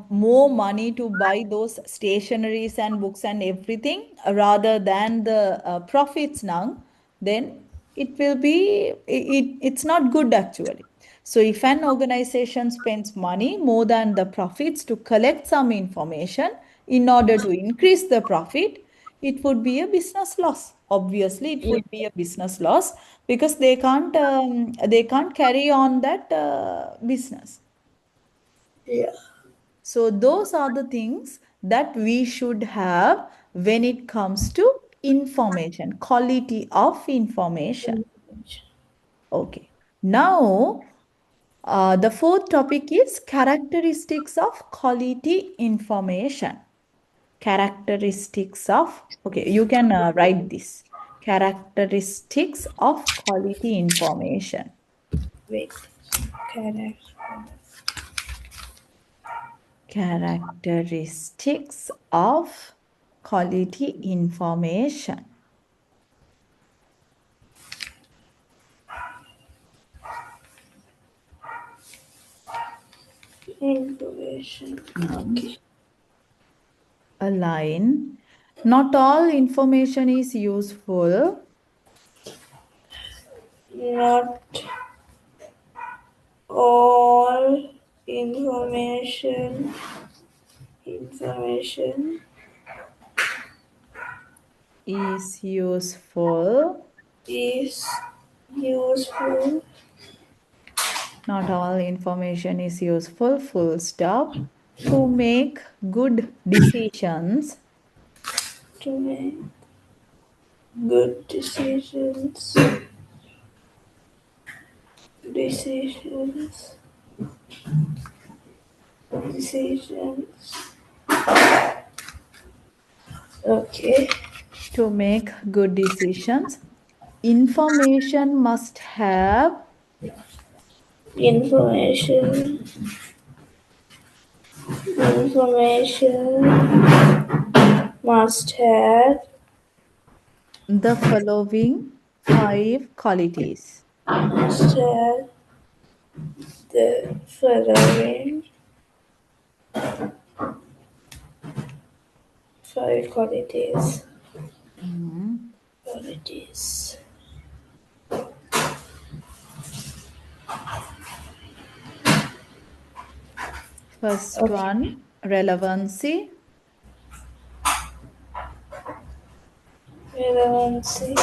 more money to buy those stationaries and books and everything rather than the profits now, then it will be it's not good actually. So if an organization spends money more than the profits to collect some information in order to increase the profit, it would be a business loss. Obviously, it would be a business loss because they can't carry on that business. Yeah. So those are the things that we should have when it comes to information, quality of information. Okay. Now, the fourth topic is characteristics of quality information. Characteristics of, okay, you can write this. Characteristics of quality information. Wait. Characteristics of quality information. Information. Okay. A line. Not all information is useful. Not all information Is useful. is useful. Not all information is useful. Full stop. To make good decisions. To make good decisions. Decisions. Okay. To make good decisions, information must have Information must have the following 5 qualities. must have the following 5 qualities. Qualities. First one, relevancy. Relevancy.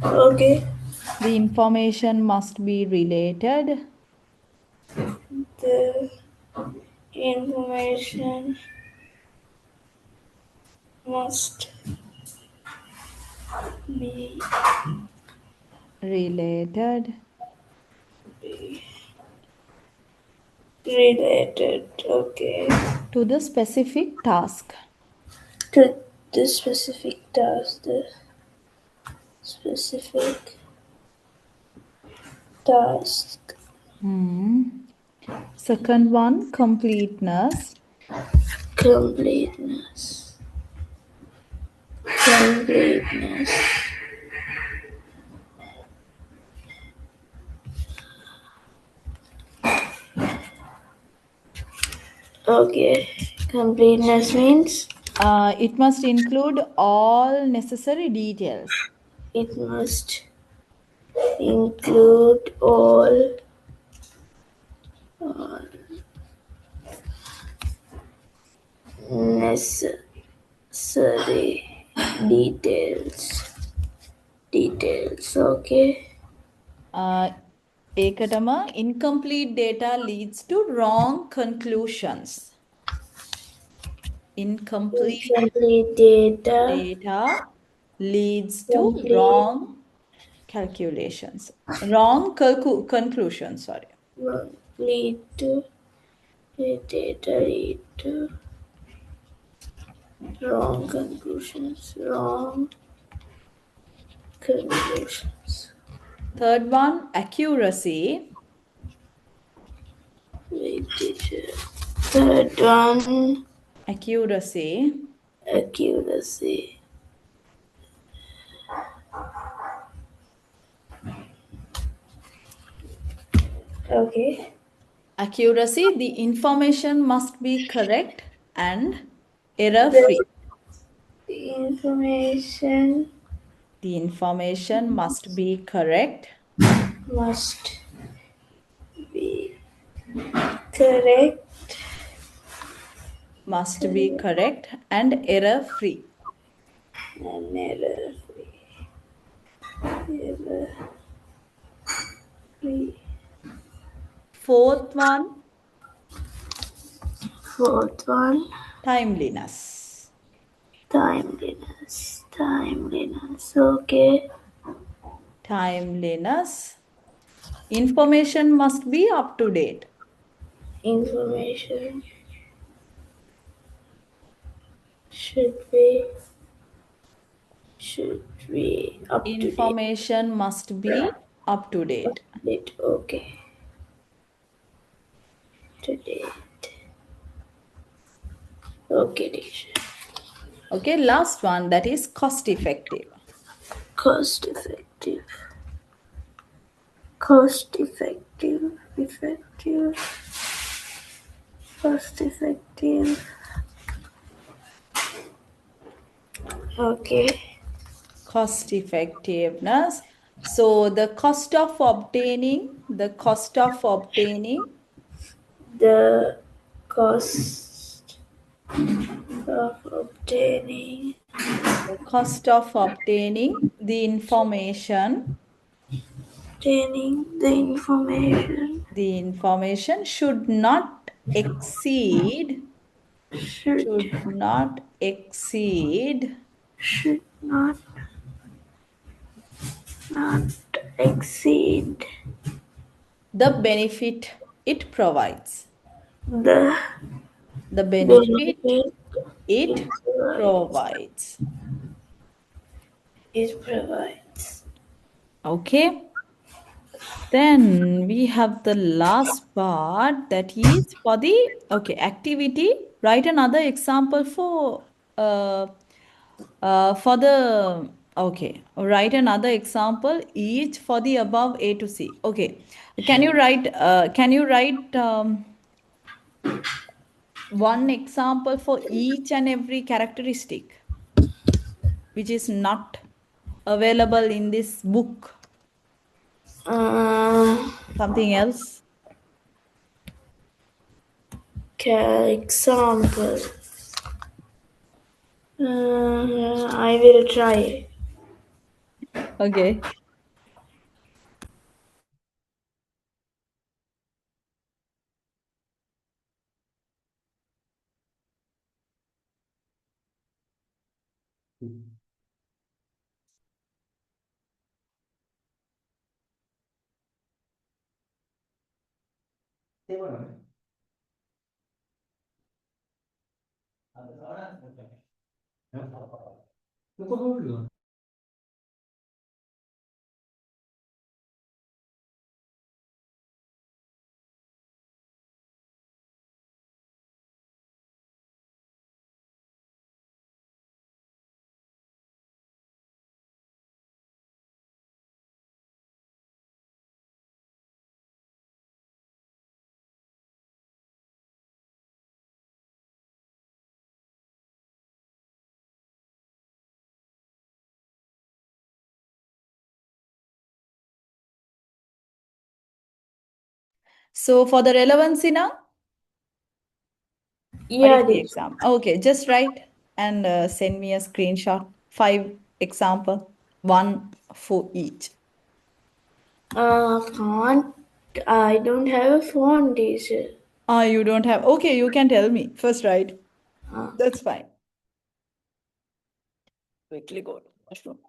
Okay. The information must be related. The information must be Related. Related. Okay. To the specific task. To the specific task. The specific task. Second one, completeness. Completeness. Okay. Completeness means It must include all necessary details. it must include all necessary details. Okay. Ekatama, incomplete data leads to wrong conclusions. Incomplete data leads to wrong calculations. Wrong conclusions, sorry. Lead to wrong conclusions. Third one, accuracy. Third one, Accuracy. Accuracy. Okay. Accuracy, the information must be correct and error The free. information The information must be correct must be correct and error free. and error free. Fourth one, Fourth one, timeliness. timeliness. Timeliness. Okay. Timeliness. Information must be up to date. Information should be up to date. Information must be up to date. Okay. To date. Okay, teacher. Okay, last one, that is cost effective. Cost effective. Cost effective. Cost effective. Okay. Cost effectiveness. So the cost of obtaining The cost of obtaining the cost of obtaining the information information the information should not exceed should should not exceed should not exceed the benefit it provides. the The benefit benefit it provides. it provides. Okay. Then we have the last part, that is for the activity. Write another example for the write another example each for the above A to C. Okay. Can you write one example for each and every characteristic which is not available in this book? Uh, Something else? example. I will try. Okay. So for the relevancy now, what is Yeah, the this. exam? Okay, just write and send me a screenshot. 5 example, one for each. Can't. I don't have a phone, teacher. Ah, you don't have. Okay, you can tell me. First write. Uh, That's fine. Quickly go to washroom.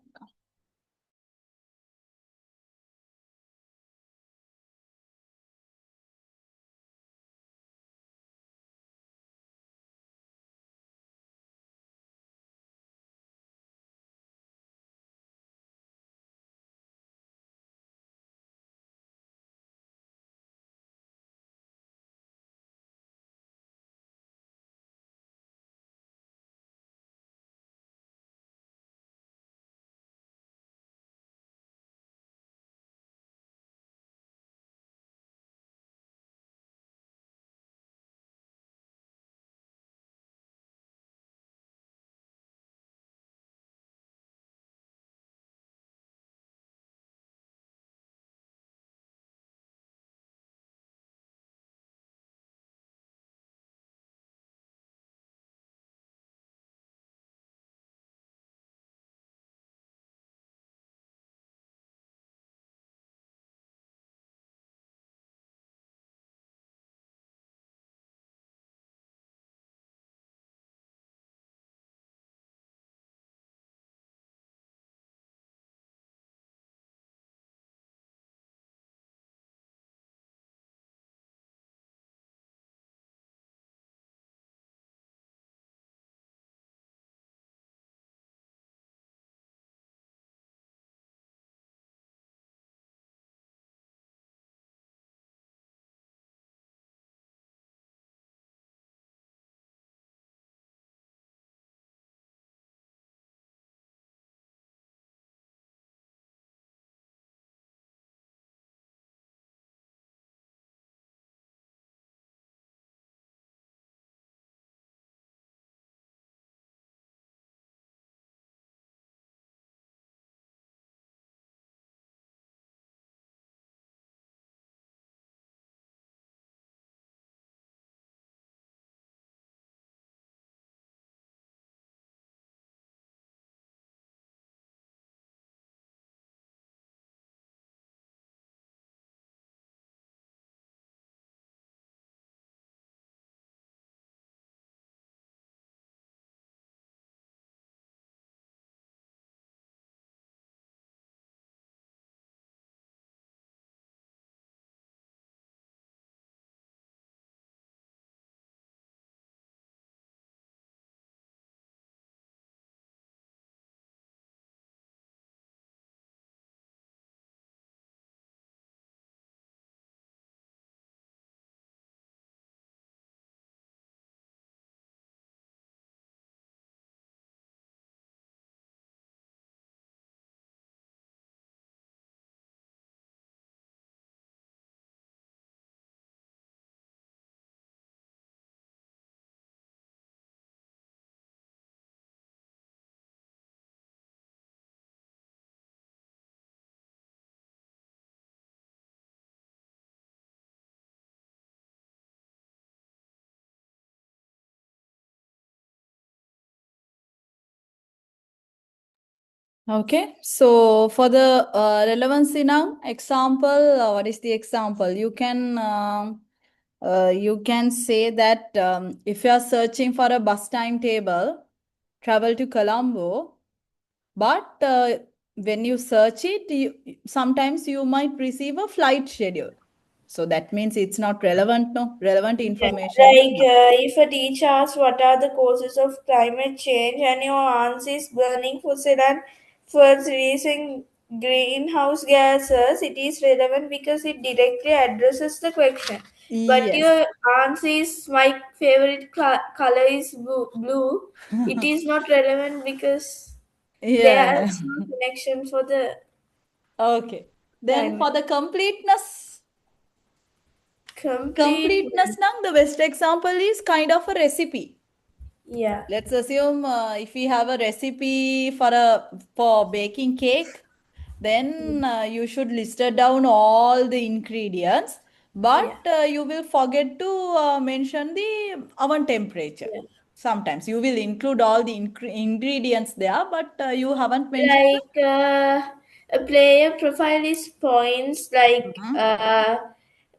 Okay, so for the relevancy now, example, what is the example? You can say that if you are searching for a bus timetable, travel to Colombo, but when you search it, sometimes you might receive a flight schedule. So that means it's not relevant, no? Relevant Yeah, information is like not. if a teacher asks what are the causes of climate change and your answer is burning fossil and fuels releasing greenhouse gases, it is relevant because it directly addresses the question. But Yes. your answer is my favorite color is blue. It is not relevant because there Yeah. is no connection for the Okay. Then climate. for the completeness, Complete. completeness now, the best example is kind of a recipe. Yeah. Let's assume if we have a recipe for baking cake, then you should list it down all the ingredients, but Yeah. you will forget to mention the oven temperature. Yeah. Sometimes you will include all the ingredients there, but you haven't mentioned Like a player profile is points the. like Mhm.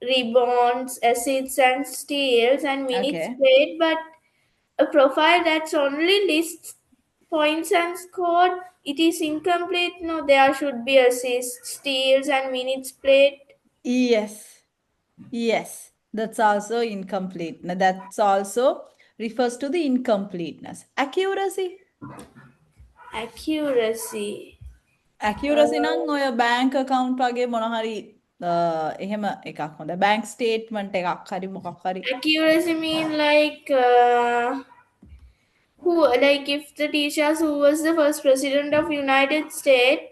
rebounds, assists, and steals, and minutes Okay. played, but a profile that's only lists points and scored, it is incomplete. No, there should be assists, steals, and minutes played. Yes. Yes. That's also incomplete. Now, that's also refers to the incompleteness. Accuracy. Accuracy. ඇකියුරසි නම් Uh, ඔය බෑංක count වගේ මොනහරි එහෙම එකක් හොඳ bank statement එකක් හරි මොකක් හරි accuracy mean like who like if the teachers who was the first president of United States,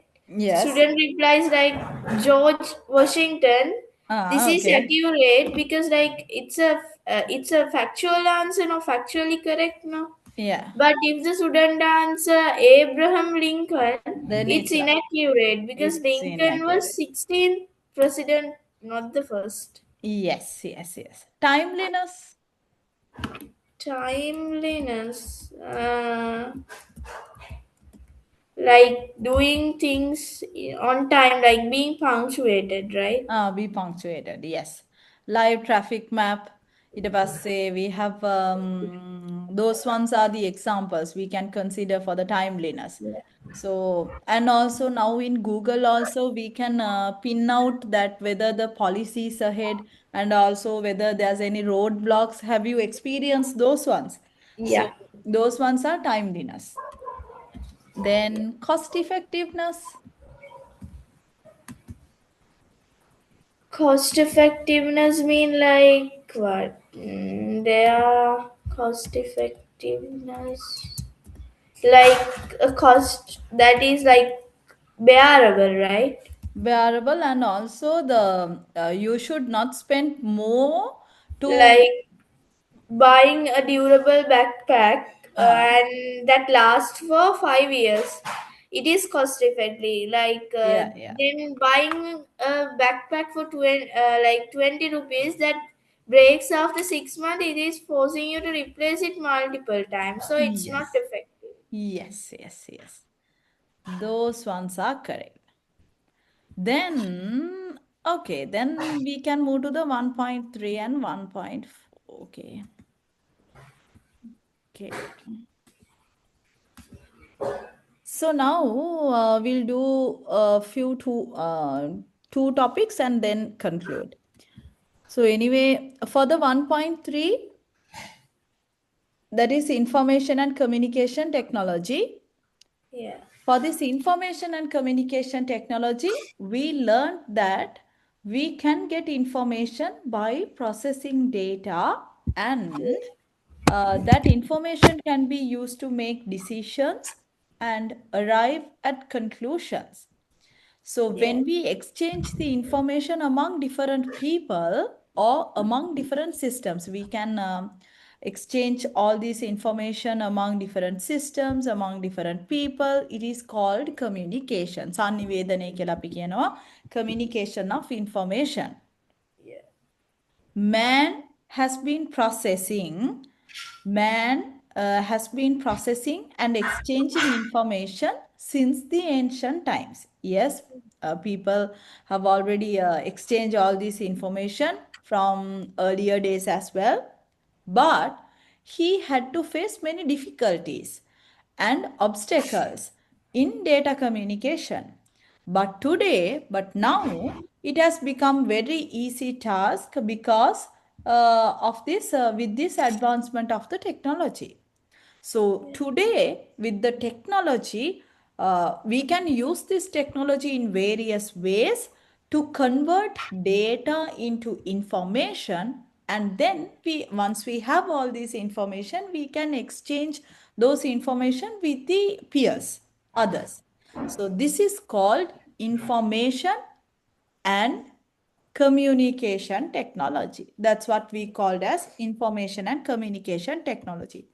yes student replies like George Washington. This is okay accurate because like it's a factual answer, no, factually correct, no. yeah But if the student answer Abraham Lincoln, then it's it's inaccurate because it's Lincoln was inaccurate 16th president, not the first. yes timeliness Timeliness. Like doing things on time, like being punctuated, right? be punctuated yes live traffic map ඊට පස්සේ we have those ones are the examples we can consider for the timeliness. Yeah. So, and also now in Google also we can pin out that whether the policy is ahead and also whether there's any roadblocks. Have you experienced those ones? So Yeah. those ones are timeliness. Then cost effectiveness. Cost effectiveness mean like what? They are cost effectiveness. Like a cost that is like bearable, right? Bearable and also the you should not spend more to Like buying a durable backpack uh, and that lasts for 5 years, it is cost effective. Like yeah then buying a backpack for 20 rupees that breaks after 6 months, it is forcing you to replace it multiple times, so it's not yes effective. yes those ones are correct. Then, okay, then we can move to the 1.3 and 1.4. Okay. So now we'll do a few two topics and then conclude. So anyway, for the 1.3, that is information and communication technology. Yeah. For this information and communication technology, we learned that we can get information by processing data, and that information can be used to make decisions and arrive at conclusions. So Yeah. when we exchange the information among different people or among different systems, we can exchange all this information among different systems, among different people. It is called communication. Sannivedana කියලා අපි කියනවා communication of information. Yeah. Man has been processing, man has been processing and exchanging information since the ancient times. Yes, people have already exchanged all this information from earlier days as well. But he had to face many difficulties and obstacles in data communication. But now it has become very easy task because of this with this advancement of the technology. So today, with the technology, we can use this technology in various ways to convert data into information, and then once we have all this information, we can exchange those information with the peers, others. So this is called information and communication technology. That's what we called as information and communication technology.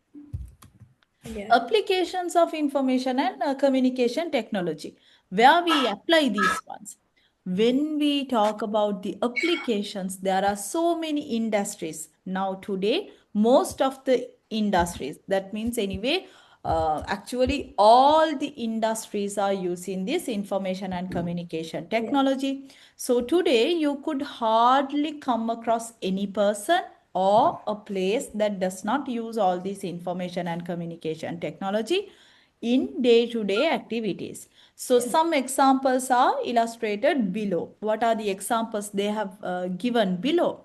Yeah. Applications of information and communication technology, where we apply these ones. When we talk about the applications, there are so many industries now today. Most of the industries, that means anyway, actually all the industries are using this information and communication Yeah. technology. So today you could hardly come across any person or a place that does not use all this information and communication technology in day-to-day activities. So some examples are illustrated below. What are the examples they have given below?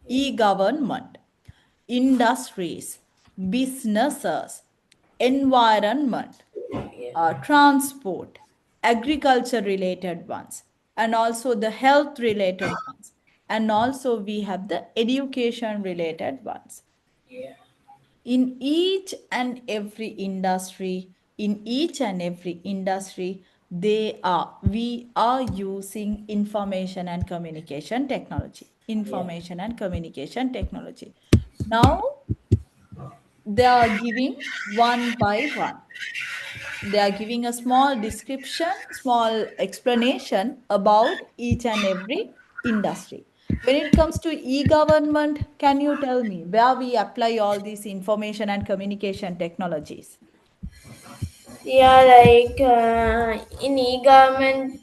E-government, industries, businesses, environment, Yeah. transport, agriculture related ones, and also the health related ones. And also we have the education related ones. Yeah. In each and every industry, we are using information and communication technology. Yeah. Information and communication technology. Now they are giving one by one. They are giving a small description, small explanation about each and every industry. When it comes to e-government, can you tell me where we apply all these information and communication technologies? Yeah, like in e-government,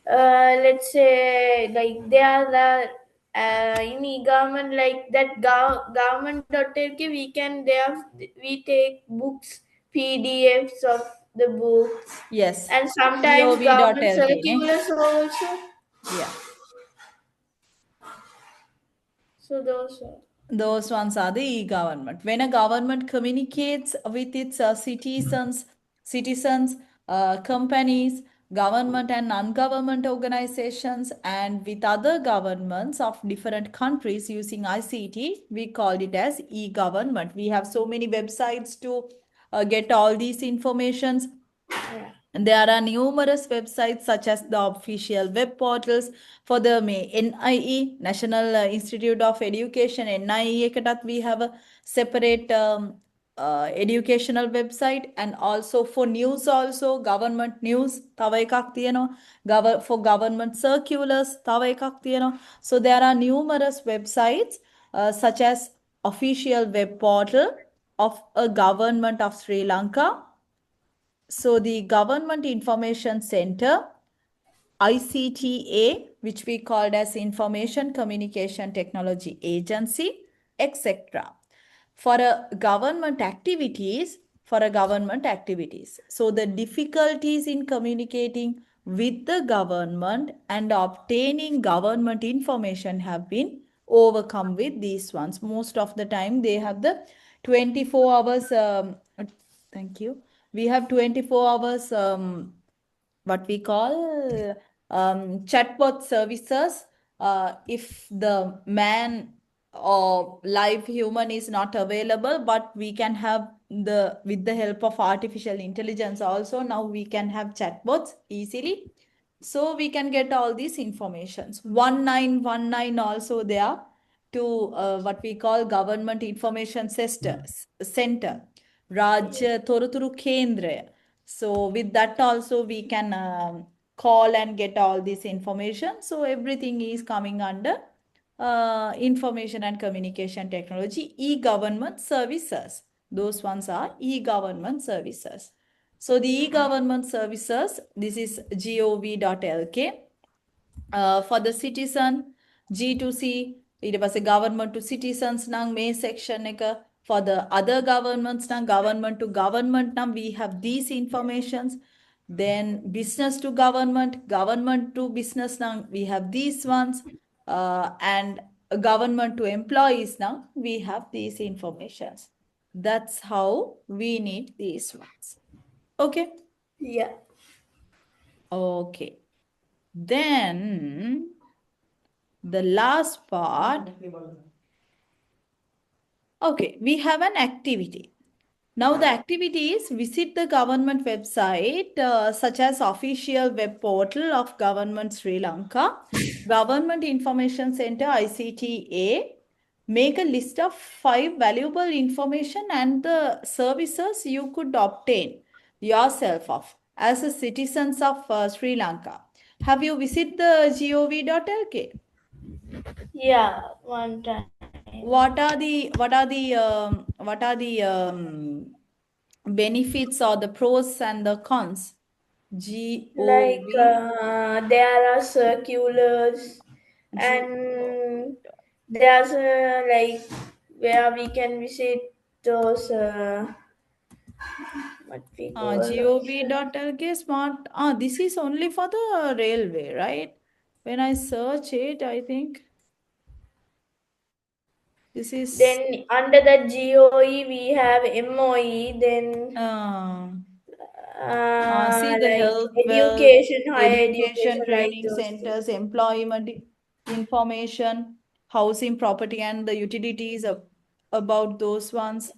let's say like they are the in e-government like that government.lk we can they have we take books PDFs of the books Yes, and sometimes government gov.lk, ne? circulars also. Yeah. So those are Those ones are the e-government. When a government communicates with its citizens, companies, government and non-government organizations, and with other governments of different countries using ICT, we called it as e-government. We have so many websites to get all these informations. yeah. And there are numerous websites such as the official web portals for the NIE, National Institute of Education, NIE එකටත් we have a separate educational website, and also for news also government news තව එකක් තියෙනවා, for government circulars තව එකක් තියෙනවා. So there are numerous websites such as official web portal of a government of Sri Lanka. So the Government Information Center, ICTA, which we called as Information Communication Technology Agency, etc. For a government activities, So the difficulties in communicating with the government and obtaining government information have been overcome with these ones. Most of the time they have the 24 hours, thank you. We have 24 hours what we call chatbot services. If the man or live human is not available, but we can have the with the help of artificial intelligence also, now we can have chatbots easily, so we can get all these informations. 1919 also there to what we call government information center, Rajya Toruturu Kendra. So with that also we can call and get all this information. So everything is coming under information and communication technology, e-government services. Those ones are e-government services. So the e-government services, this is gov.lk. For the citizen, G2C, ඊට පස්සේ government to citizens නම් මේ section එක. For the other governments නම් government to government නම් we have these informations. Then business to government, government to business නම් we have these ones. And government to employees now we have these informations. That's how we need these ones. Okay. Yeah. Okay. Then the last part. Okay, we have an activity. Now the activity is visit the government website such as official web portal of Government Sri Lanka, Government Information Center ICTA. Make a list of 5 valuable information and the services you could obtain yourself of as a citizens of Sri Lanka. Have you visited the gov.lk? Yeah, one time. What are the benefits or the pros and the cons? Like there are circulars and there's like where we can visit those what we call gov.lk smart. This is only for the railway, right? When I search it, I think this is then under the GOE we have MOE, then see the like health, education, wealth, higher education, education, like training those centers, things. employment information, housing, property, and the utilities about those ones,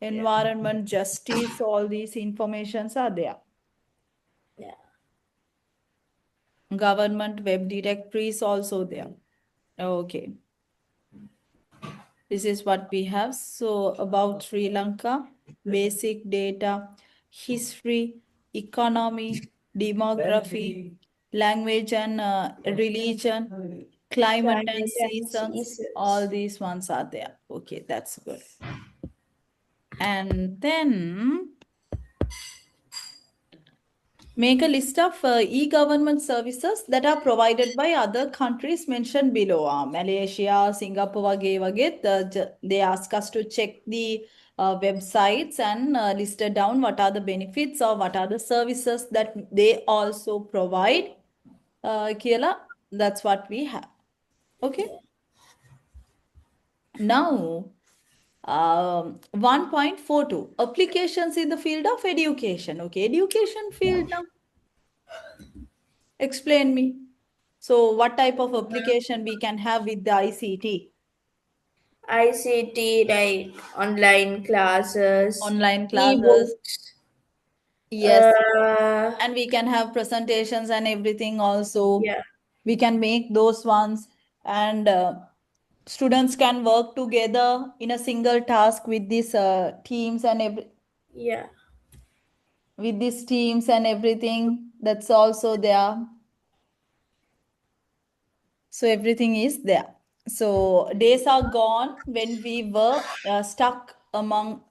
environment, justice, all these informations are there. Yeah. Government web directories also there. Okay. This is what we have. So about Sri Lanka, basic data, history, economy, demography, language and religion, climate and seasons, all these ones are there. Okay, that's good. And then make a list of e-government services that are provided by other countries mentioned below. Malaysia, Singapore වගේ they ask us to check the websites and listed down what are the benefits or what are the services that they also provide. Kiela, that's what we have. Okay. Now, 1.42 applications in the field of education. Okay, education field now. Explain me. So what type of application we can have with the ICT? ICT, like online classes, Online classes. ebooks. Yes. And we can have presentations and everything also. Yeah. We can make those ones, and students can work together in a single task with these teams and Yeah. with these teams and everything. That's also there. So everything is there. So days are gone when we were stuck among.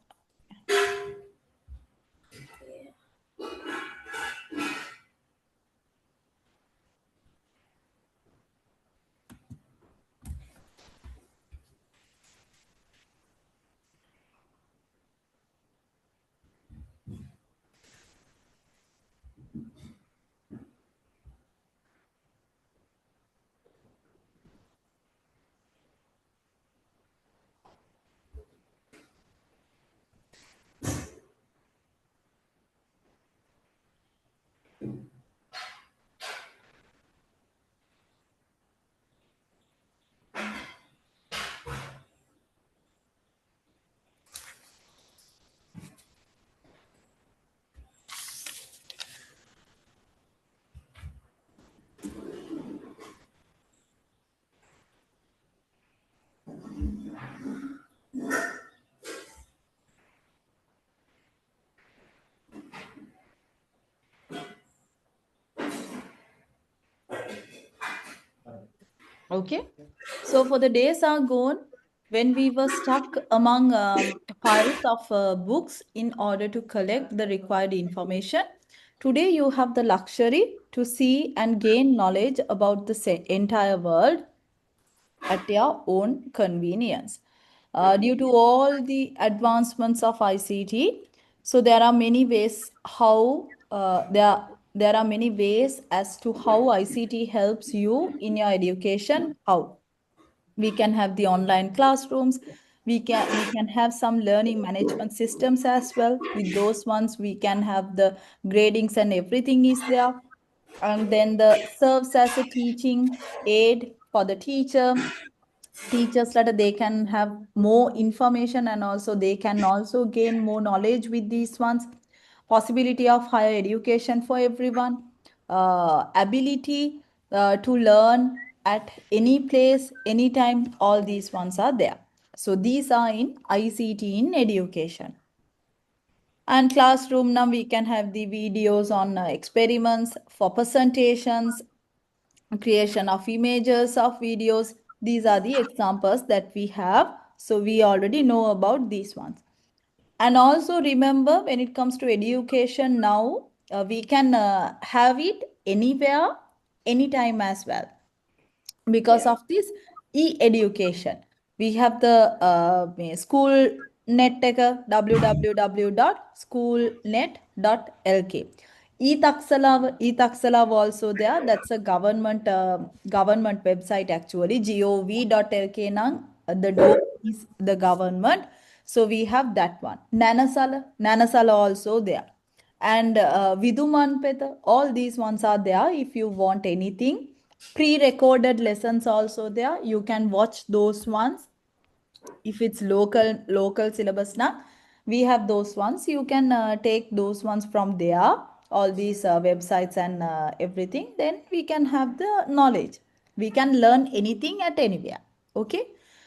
Okay. So for the days are gone when we were stuck among piles of books in order to collect the required information. Today, you have the luxury to see and gain knowledge about the entire world at your own convenience. Due to all the advancements of ICT, so there are many ways how there are many ways as to how ICT helps you in your education. How we can have the online classrooms, we can have some learning management systems as well. With those ones, we can have the gradings and everything is there, and then the serves as a teaching aid for the teachers that they can have more information, and also they can also gain more knowledge with these ones. Possibility of higher education for everyone, ability to learn at any place anytime, all these ones are there. So these are in ICT in education. And classroom, now we can have the videos on experiments for presentations, creation of images of videos. These are the examples that we have. So we already know about these ones. And also remember, when it comes to education now, we can have it anywhere, anytime as well, because Yeah. of this e-education. We have the school net www.schoolnet.lk. E-Taksalav also there. That's a government website actually. gov.lk nang the dome is the government. So we have that one. Nanasala also there. And Vidumanpeta, all these ones are there. If you want anything, pre-recorded lessons also there, you can watch those ones. If it's local syllabus now, we have those ones, you can take those ones from there, all these websites and everything. Then we can have the knowledge, we can learn anything at anywhere. Okay,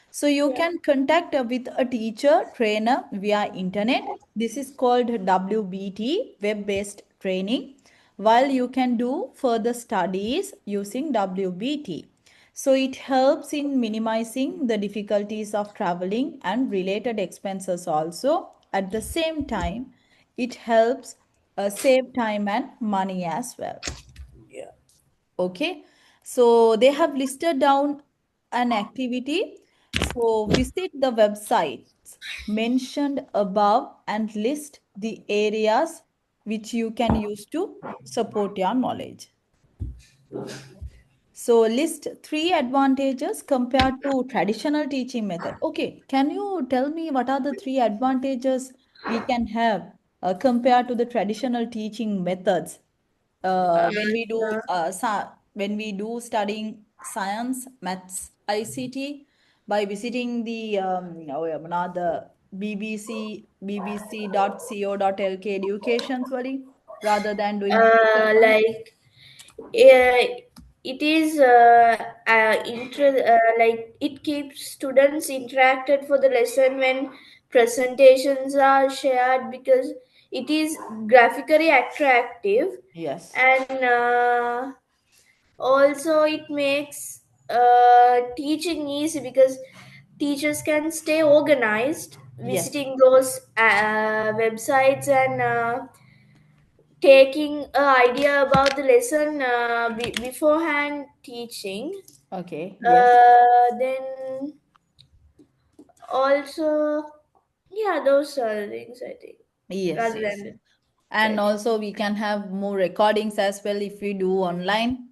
so you Yeah. can contact with a teacher trainer via internet. This is called WBT, web based training, while you can do further studies using WBT. So it helps in minimizing the difficulties of traveling and related expenses also. At the same time, it helps save time and money as well. Yeah. Okay, so they have listed down an activity. So visit the websites mentioned above and list the areas which you can use to support your knowledge. So list three advantages compared to traditional teaching method. Okay, can you tell me what are the three advantages we can have compared to the traditional teaching methods when we do studying science, maths, ICT by visiting the the bbc.co.lk education, sorry, rather than doing physical. Like uh, it is like it keeps students interacted for the lesson when presentations are shared, because it is graphically attractive. Yes. And also it makes teaching easy, because teachers can stay organized Yes. visiting those websites, and taking an idea about the lesson beforehand teaching. Okay. Yes. Then also, yeah, those are the things I think, Yes. rather Yes. than Yes. And tradition. also we can have more recordings as well if we do online.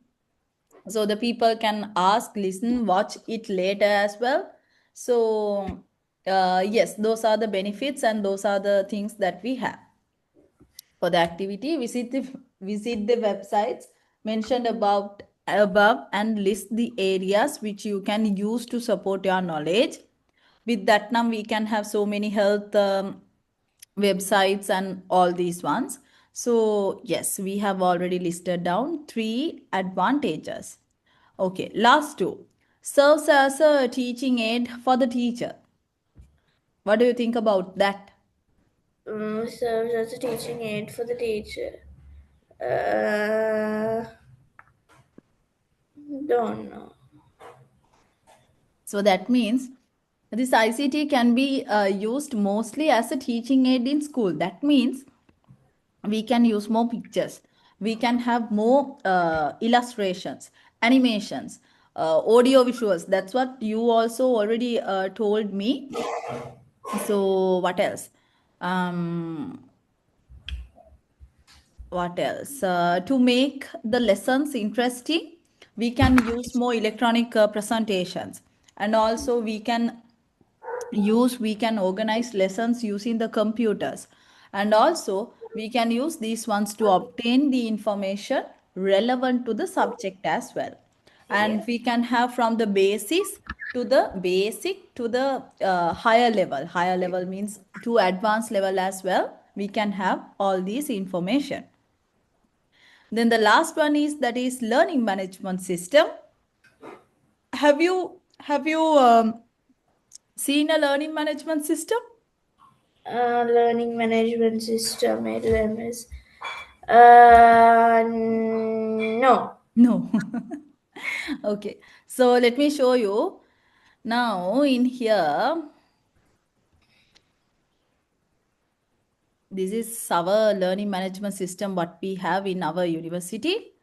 So the people can ask, listen, watch it later as well. So yes, those are the benefits and those are the things that we have. For the activity, visit the websites mentioned above and list the areas which you can use to support your knowledge. With that now we can have so many health websites and all these ones. So yes, we have already listed down three advantages. Okay, last two. Serves as a teaching aid for the teacher. What do you think about that? Serves as a teaching aid for the teacher. Uh, don't know. So that means This ICT can be used mostly as a teaching aid in school. That means we can use more pictures, we can have more illustrations, animations, audio visuals. That's what you also already told me. So what else? um, what else? To make the lessons interesting, we can use more electronic presentations, and also we can organize lessons using the computers, and also we can use these ones to obtain the information relevant to the subject as well. And Yeah. we can have from the basic to the higher level means to advanced level as well, we can have all these information. Then the last one is that is learning management system. Have you seen a learning management system? Learning management system, LMS. No. No. Okay. So let me show you. Now in here, this is our learning management system, what we have in our university.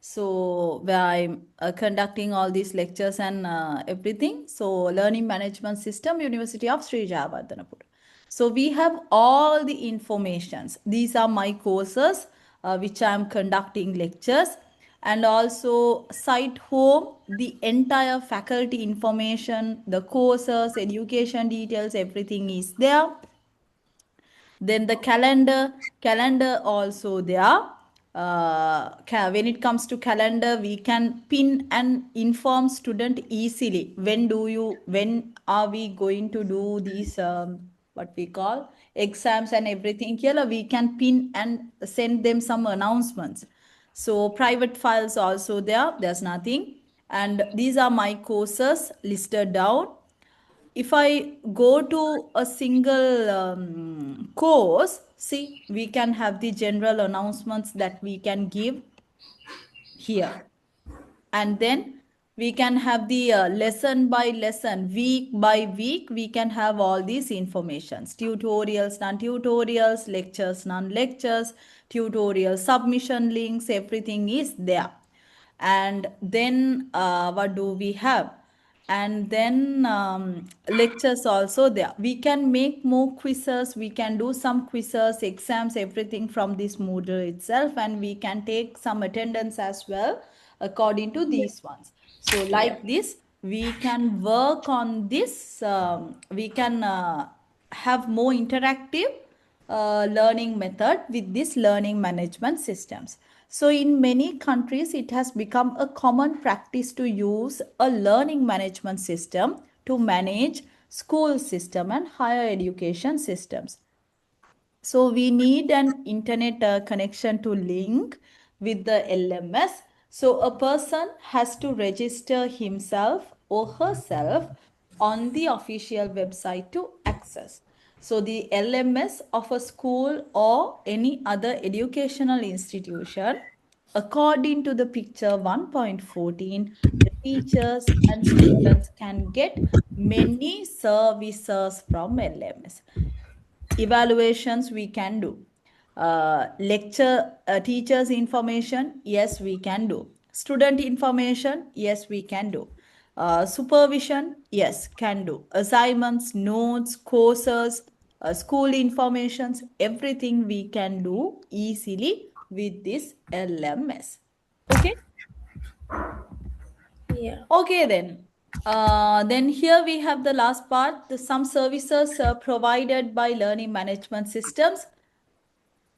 So where I'm conducting all these lectures and everything. So learning management system, University of Sri Jayawardhanapur. So we have all the informations. These are my courses which I'm conducting lectures, and also site home, the entire faculty information, the courses, education details, everything is there. Then the calendar also there. When it comes to calendar, we can pin and inform student easily when are we going to do these what we call exams and everything. Here we can pin and send them some announcements. So private files also there, there's nothing. And these are my courses listed down. If I go to a single course, see, we can have the general announcements that we can give here. And then we can have the lesson by lesson, week by week, we can have all these informations, tutorials, non-tutorials, lectures, non-lectures, tutorial submission links, everything is there. And then what do we have? And then lectures also there. We can make more quizzes, we can do some quizzes, exams, everything from this Moodle itself, and we can take some attendance as well according to these ones. So Yeah. like this, we can work on this. We can have more interactive learning method with this learning management systems. So in many countries, it has become a common practice to use a learning management system to manage school system and higher education systems. So we need an internet connection to link with the LMS. So a person has to register himself or herself on the official website to access. So the LMS of a school or any other educational institution, according to the picture 1.14, the teachers and students can get many services from LMS. Evaluations we can do. Lecture teachers information, yes we can do. Student information, yes we can do. Supervision, yes can do. Assignments, notes, courses, school informations, everything we can do easily with this LMS. Okay. Yeah. Okay then. Then here we have the last part, some services provided by learning management systems.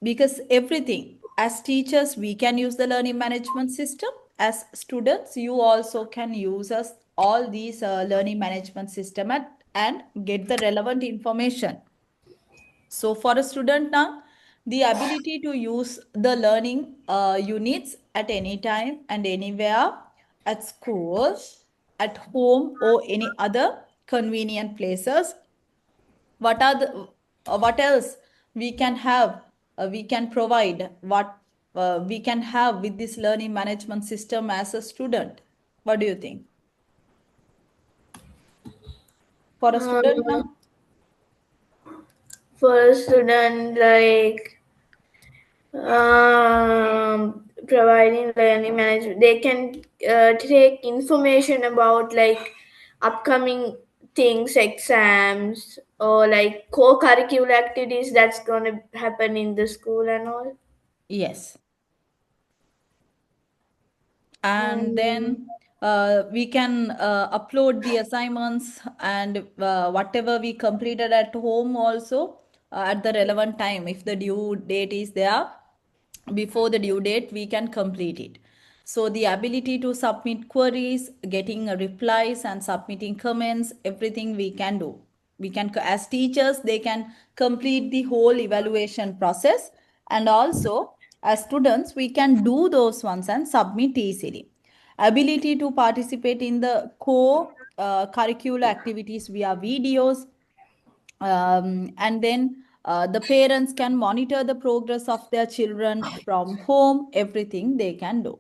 Because everything, as teachers, we can use the learning management system. As students, you also can use us all these learning management system and get the relevant information. So for a student now, the ability to use the learning units at any time and anywhere, at school, at home, or any other convenient places. What are the what else we can have? We can provide what we can have with this learning management system as a student. What do you think? for a student now? For a student, like providing learning management, they can take information about like upcoming things, exams, or like co-curricular activities that's gonna happen in the school and all. Yes. And Mm, then we can upload the assignments and whatever we completed at home also at the relevant time. If the due date is there, before the due date, we can complete it. So the ability to submit queries, getting replies and submitting comments, everything we can do. We can, as teachers, they can complete the whole evaluation process, and also as students, we can do those ones and submit easily. Ability to participate in the co curricular activities via videos, and then the parents can monitor the progress of their children from home, everything they can do.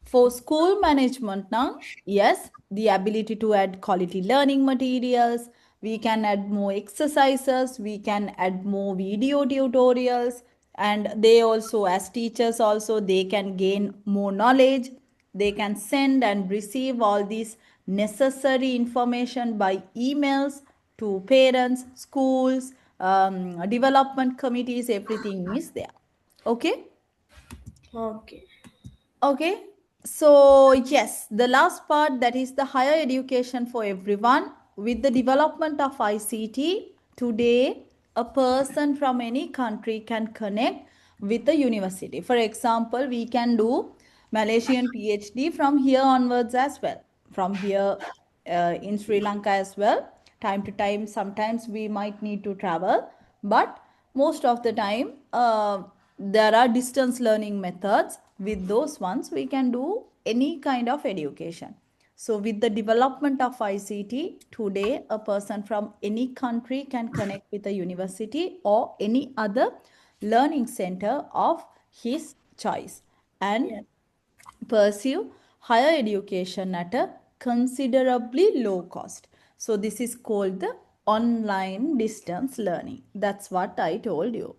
For school management now, yes, the ability to add quality learning materials, we can add more exercises, we can add more video tutorials, and they also, as teachers also, they can gain more knowledge. They can send and receive all these necessary information by emails to parents, schools, development committees, everything is there. Okay? okay. Okay. So, yes, the last part, that is the higher education for everyone. With the development of ICT, today a person from any country can connect with the university. For example, we can do Malaysian PhD from here onwards as well. From here in Sri Lanka as well. Time to time, sometimes we might need to travel, but most of the time, there are distance learning methods. With those ones, we can do any kind of education. So, with the development of ICT, today a person from any country can connect with a university or any other learning center of his choice and Yeah. pursue higher education at a considerably low cost. So, this is called the online distance learning. That's what I told you.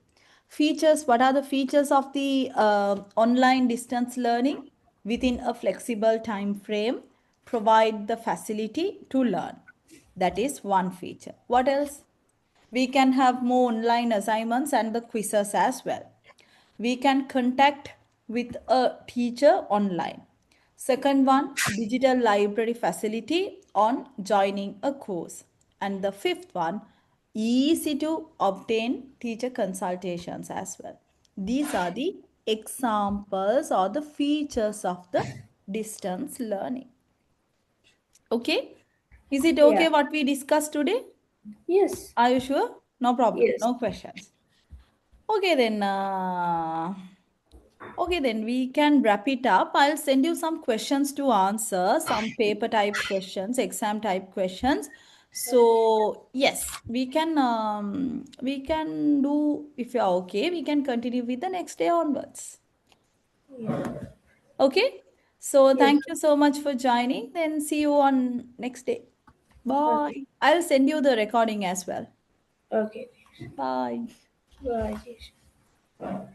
Features, what are the features of the online distance learning? Within a flexible time frame, provide the facility to learn. That is one feature. What else? We can have more online assignments and the quizzes as well. We can contact with a teacher online. Second one, digital library facility on joining a course. And the fifth one, easy to obtain teacher consultations as well. These are the examples or the features of the distance learning. Okay? Is it Yeah. okay what we discussed today? Yes. Are you sure? No problem. Yes. No questions. Okay then. Okay then we can wrap it up. I'll send you some questions to answer, some paper type questions, exam type questions. So yes, we can do, if you're okay, we can continue with the next day onwards. Yeah. Okay. So Yes. thank you so much for joining. Then see you on next day. Okay. Bye. I'll send you the recording as well. Okay. Bye. Bye.